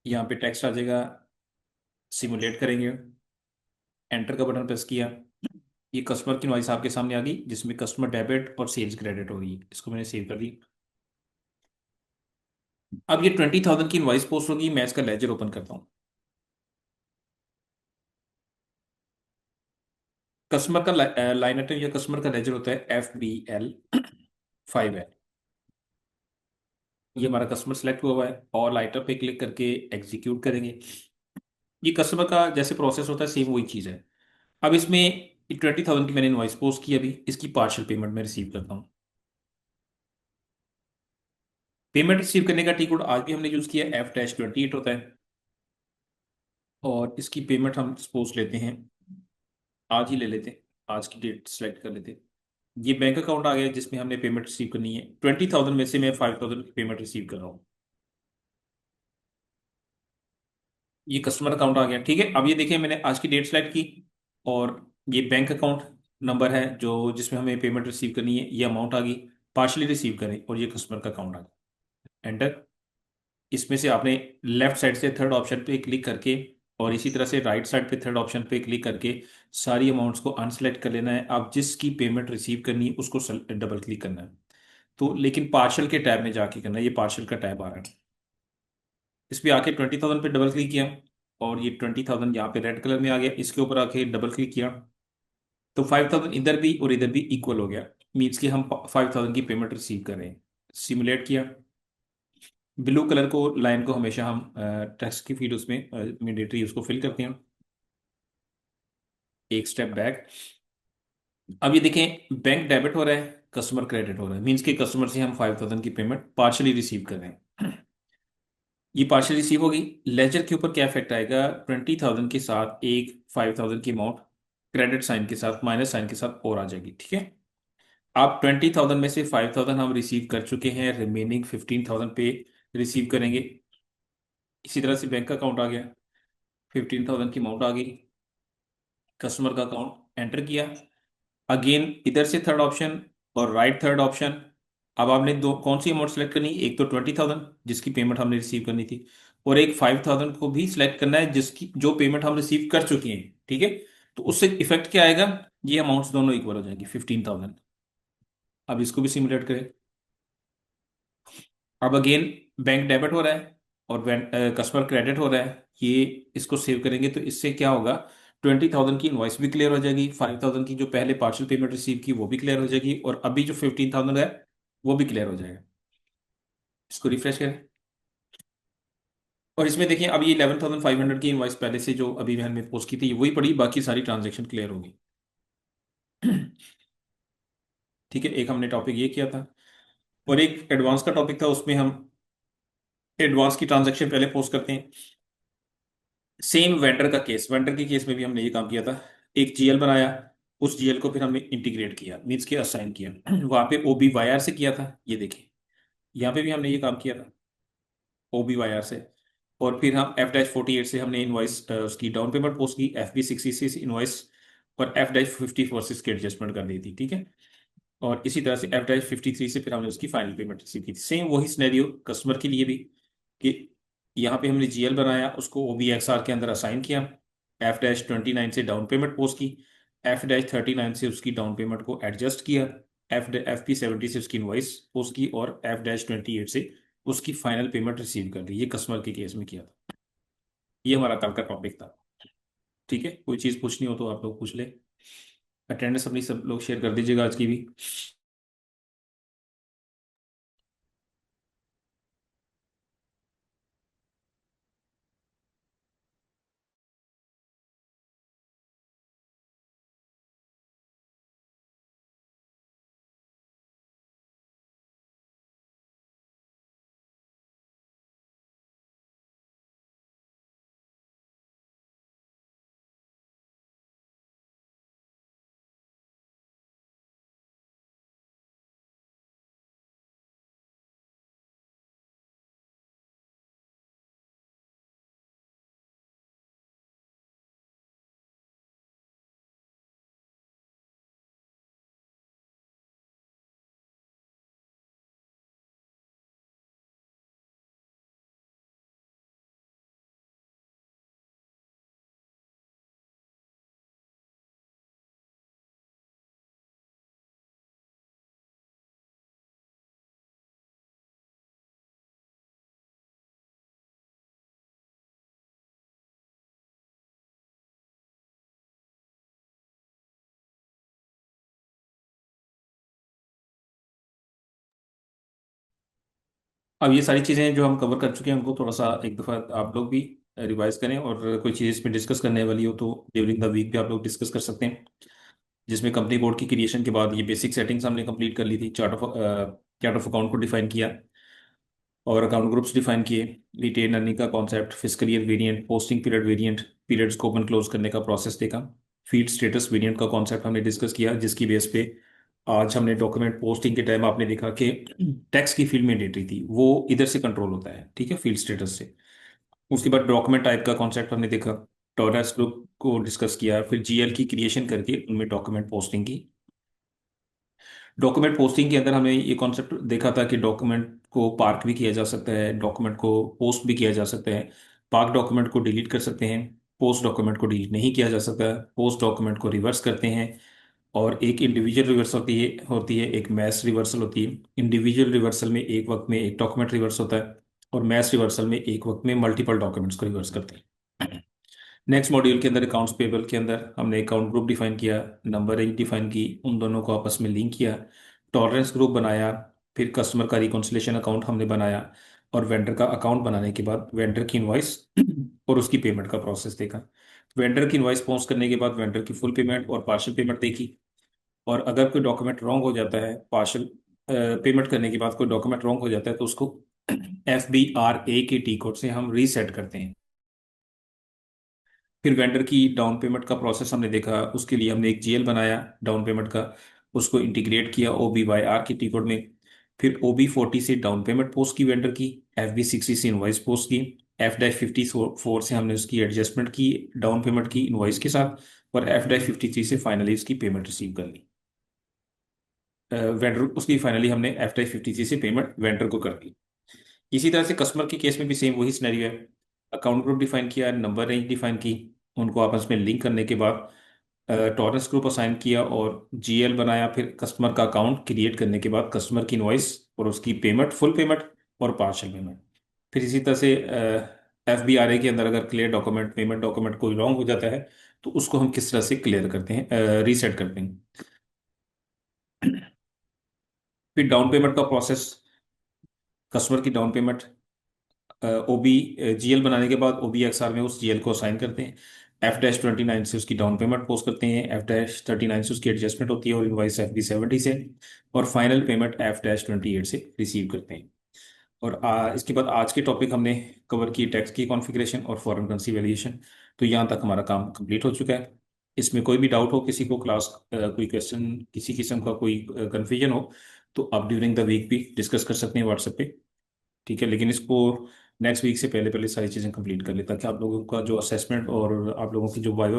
A: यहाँ पे टेक्स्ट आ जाएगा, सिमुलेट करेंगे, एंटर का बटन प्रेस किया, ये कस्टमर की इनवॉइस आपके सामने आ गई जिसमें कस्टमर डेबिट और सेल्स क्रेडिट होगी। इसको मैंने सेव कर दी। अब ये 20,000 की इनवॉइस पोस्ट होगी। मैं इसका लेजर ओपन करता हूँ। कस्टमर का लाइन आइटम या कस्टमर का लेजर होता है FBL 5 है। ये हमारा कस्टमर सेलेक्ट हुआ है और आइटम पे क्लिक करके एग्जीक्यूट करेंगे। ये कस्टमर का जैसे प्रोसेस होता है सेम वही चीज़ है। अब इसमें 20,000 की मैंने इनवॉइस पोस्ट की, अभी इसकी पार्शियल पेमेंट मैं रिसीव करता हूँ। पेमेंट रिसीव करने का टी कोड आज भी हमने यूज़ किया, F-28 होता है। और इसकी पेमेंट हम सपोज लेते हैं, आज ही ले लेते हैं, आज की डेट सेलेक्ट कर लेते हैं। ये बैंक अकाउंट आ गया जिसमें हमने पेमेंट रिसीव करनी है। 20,000 में से मैं 5,000 की पेमेंट रिसीव कर रहा हूँ। ये कस्टमर अकाउंट आ गया, ठीक है। अब ये देखिए मैंने आज की डेट सेलेक्ट की और ये बैंक अकाउंट नंबर है जो जिसमें हमें पेमेंट रिसीव करनी है, ये अमाउंट आ गई। पार्शली रिसीव करें और ये कस्टमर का अकाउंट आ गया, एंटर। इसमें से आपने लेफ्ट साइड से थर्ड ऑप्शन पे क्लिक करके और इसी तरह से राइट साइड पे थर्ड ऑप्शन पे क्लिक करके सारी अमाउंट्स को अनसेलेक्ट कर लेना है। आप जिसकी पेमेंट रिसीव करनी है उसको डबल क्लिक करना है। तो लेकिन पार्शल के टैब में जाके करना है, ये पार्शल का टैब आ रहा है। इस पे आके 20,000 पे डबल क्लिक किया और ये 20,000 यहाँ पे रेड कलर में आ गया। इसके ऊपर आके डबल क्लिक किया तो 5,000 इधर भी और इधर भी इक्वल हो गया। मीन्स कि हम 5,000 की पेमेंट रिसीव कर रहे हैं। सिमुलेट किया, ब्लू कलर को लाइन को हमेशा हम टेक्स्ट की फीड उसमें इमीडिएटली उसको फिल करते हैं। एक स्टेप बैक। अब ये देखें बैंक डेबिट हो रहा है, कस्टमर क्रेडिट हो रहा है। मीन्स कि कस्टमर से हम 5,000 की पेमेंट पार्शली रिसीव कर रहे हैं। ये पार्शल रिसीव होगी। लेजर के ऊपर क्या इफेक्ट आएगा, 20,000 के साथ एक 5,000 की अमाउंट क्रेडिट साइन के साथ, माइनस साइन के साथ और आ जाएगी, ठीक है। आप 20,000 में से 5,000 हम रिसीव कर चुके हैं, रिमेनिंग 15,000 पे रिसीव करेंगे। इसी तरह से बैंक अकाउंट आ गया, 15,000 की अमाउंट आ गई, कस्टमर का अकाउंट एंटर किया। अगेन इधर से थर्ड ऑप्शन और राइट थर्ड ऑप्शन। अब आपने दो कौन सी अमाउंट सेलेक्ट करनी है, एक तो 20,000 जिसकी पेमेंट हमने रिसीव करनी थी, और एक 5,000 को भी सिलेक्ट करना है जिसकी जो पेमेंट हम रिसीव कर चुके हैं, ठीक है। तो उससे इफेक्ट क्या आएगा, ये अमाउंट्स दोनों इक्वल हो जाएंगी 15,000। अब इसको भी सिमुलेट करें। अब अगेन बैंक डेबिट हो रहा है और कस्टमर क्रेडिट हो रहा है, ये इसको सेव करेंगे तो इससे क्या होगा, 20,000 की इनवॉइस भी क्लियर हो जाएगी, 5,000 की जो पहले पार्शियल पेमेंट रिसीव की वो भी क्लियर हो जाएगी, और अभी जो 15,000 है वो भी क्लियर हो जाएगा। इसको रिफ्रेश करें और इसमें देखिए अब ये 11,500 की इनवॉइस पहले से जो अभी मैंने पोस्ट की थी वही पड़ी, बाकी सारी ट्रांजेक्शन क्लियर होगी। ठीक है, एक हमने टॉपिक ये किया था और एक एडवांस का टॉपिक था, उसमें हम एडवांस की ट्रांजेक्शन पहले पोस्ट करते हैं। सेम वेंडर का केस, वेंडर के केस में भी हमने ये काम किया था। एक जीएल बनाया, उस जीएल को फिर हमने इंटीग्रेट किया, मीन्स के असाइन किया। वहां पे ओबी वायर से किया था, ये देखिए यहाँ पे भी हमने ये काम किया था ओबी वायर से। और फिर हम F-48 से हमने इनवॉइस उसकी डाउन पेमेंट पोस्ट की, FB60 से इनवॉइस और F-54 की एडजस्टमेंट कर दी थी, ठीक है। और इसी तरह से F-53 से फिर हमने उसकी फाइनल पेमेंट रिसीव की थी। सेम वही सिनेरियो कस्टमर के लिए भी कि यहाँ पे हमने जीएल बनाया, उसको OBXR के अंदर असाइन किया, F-29 से डाउन पेमेंट पोस्ट की, F-39 से उसकी डाउन पेमेंट को एडजस्ट किया, FP70 से उसकी इनवॉइस पोस्ट की, और F-28 से उसकी फाइनल पेमेंट रिसीव कर ली। ये कस्टमर के केस में किया था। ये हमारा कल का टॉपिक था। ठीक है, कोई चीज़ पूछनी हो तो आप लोग पूछ ले। अटेंडेंस अपनी सब लोग शेयर कर दीजिएगा आज की भी। अब ये सारी चीज़ें जो हम कवर कर चुके हैं उनको थोड़ा सा एक दफ़ा आप लोग भी रिवाइज करें, और कोई चीज़ इसमें डिस्कस करने वाली हो तो ड्यूरिंग द वीक भी आप लोग डिस्कस कर सकते हैं। जिसमें कंपनी कोड की क्रिएशन के बाद ये बेसिक सेटिंग्स हमने कंप्लीट कर ली थी। चार्ट ऑफ अकाउंट को डिफाइन किया और अकाउंट ग्रुप्स डिफाइन किए, रिटेन अर्निंग का concept, fiscal year variant, posting period variant, periods को ओपन क्लोज करने का प्रोसेस देखा, फील्ड स्टेटस वेरिएंट का कॉन्सेप्ट हमने डिस्कस किया, जिसकी बेस पे आज हमने डॉक्यूमेंट पोस्टिंग के टाइम आपने देखा कि टैक्स की फील्ड मैंडेटरी थी, वो इधर से कंट्रोल होता है, ठीक है, फील्ड स्टेटस से। उसके बाद डॉक्यूमेंट टाइप का कॉन्सेप्ट हमने देखा, टॉरस ग्रुप को डिस्कस किया, फिर जीएल की क्रिएशन करके उनमें डॉक्यूमेंट पोस्टिंग की। डॉक्यूमेंट पोस्टिंग के अंदर हमें ये कॉन्सेप्ट देखा था कि डॉक्यूमेंट को पार्क भी किया जा सकता है, डॉक्यूमेंट को पोस्ट भी किया जा सकता है। पार्क डॉक्यूमेंट को डिलीट कर सकते हैं, पोस्ट डॉक्यूमेंट को डिलीट नहीं किया जा सकता। पोस्ट डॉक्यूमेंट को रिवर्स करते हैं, और एक इंडिविजुअल रिवर्स होती है, एक मैस रिवर्सल होती है। इंडिविजुअल रिवर्सल में एक वक्त में एक डॉक्यूमेंट रिवर्स होता है, और मैस रिवर्सल में एक वक्त में मल्टीपल डॉक्यूमेंट्स को रिवर्स करते हैं। नेक्स्ट मॉड्यूल के अंदर अकाउंट्स पेबल के अंदर हमने अकाउंट ग्रुप डिफाइन किया, नंबर रेंज डिफाइन की, उन दोनों को आपस में लिंक किया, टॉलरेंस ग्रुप बनाया, फिर कस्टमर का रिकॉन्सिलेशन अकाउंट हमने बनाया, और वेंडर का अकाउंट बनाने के बाद वेंडर की इनवॉइस और उसकी पेमेंट का प्रोसेस देखा। वेंडर की इनवॉइस पहुंच करने के बाद वेंडर की फुल पेमेंट और पार्शियल पेमेंट देखी। और अगर कोई डॉक्यूमेंट रॉन्ग हो जाता है, पार्शियल पेमेंट करने के बाद कोई डॉक्यूमेंट रॉन्ग हो जाता है, तो उसको FBRA के टी कोड से हम रीसेट करते हैं। फिर वेंडर की डाउन पेमेंट का प्रोसेस हमने देखा, उसके लिए हमने एक जीएल बनाया डाउन पेमेंट का, उसको इंटीग्रेट किया OBYR की टी कोड में। फिर OB40 से डाउन पेमेंट पोस्ट की वेंडर की, FB60 से इनवॉइस पोस्ट की, F-54 से हमने उसकी एडजस्टमेंट की डाउन पेमेंट की इनवॉइस के साथ, और F-53 से फाइनली उसकी पेमेंट रिसीव कर ली। वेंडर उसकी फाइनली हमने F-53 से पेमेंट वेंडर को कर दी। इसी तरह से कस्टमर के केस में भी सेम वही सिनेरियो है। अकाउंट ग्रुप डिफाइन किया, नंबर रेंज डिफाइन की, उनको आपस में लिंक करने के बाद टॉरस ग्रुप असाइन किया और जीएल बनाया, फिर कस्टमर का अकाउंट क्रिएट करने के बाद कस्टमर की इनवॉइस और उसकी पेमेंट, फुल पेमेंट और पार्शियल पेमेंट। फिर इसी तरह से FBRA के अंदर अगर क्लियर डॉक्यूमेंट, पेमेंट डॉक्यूमेंट कोई रॉन्ग हो जाता है, तो उसको हम किस तरह से क्लियर करते हैं, रीसेट करते हैं। फिर डाउन पेमेंट का प्रोसेस, कस्टमर की डाउन पेमेंट, OB GL बनाने के बाद OBXR में उस GL को असाइन करते हैं। F-29 से उसकी डाउन पेमेंट पोस्ट करते हैं, F-39 से उसकी एडजस्टमेंट होती है और इनवॉइस FB70 से, और फाइनल पेमेंट F-28 से रिसीव करते हैं। और इसके बाद आज के टॉपिक हमने कवर की टैक्स की कॉन्फ़िगरेशन और फॉरेन करेंसी वैल्यूएशन। तो यहाँ तक हमारा काम कंप्लीट हो चुका है। इसमें कोई भी डाउट हो किसी को, क्लास कोई क्वेश्चन, किसी किस्म का कोई कन्फ्यूजन हो, तो आप ड्यूरिंग द वीक भी डिस्कस कर सकते हैं व्हाट्सएप पे। ठीक है, लेकिन इसको नेक्स्ट वीक से पहले पहले सारी चीज़ें कंप्लीट कर ले, ताकि आप लोगों का जो असेसमेंट और आप लोगों की जो वाइवा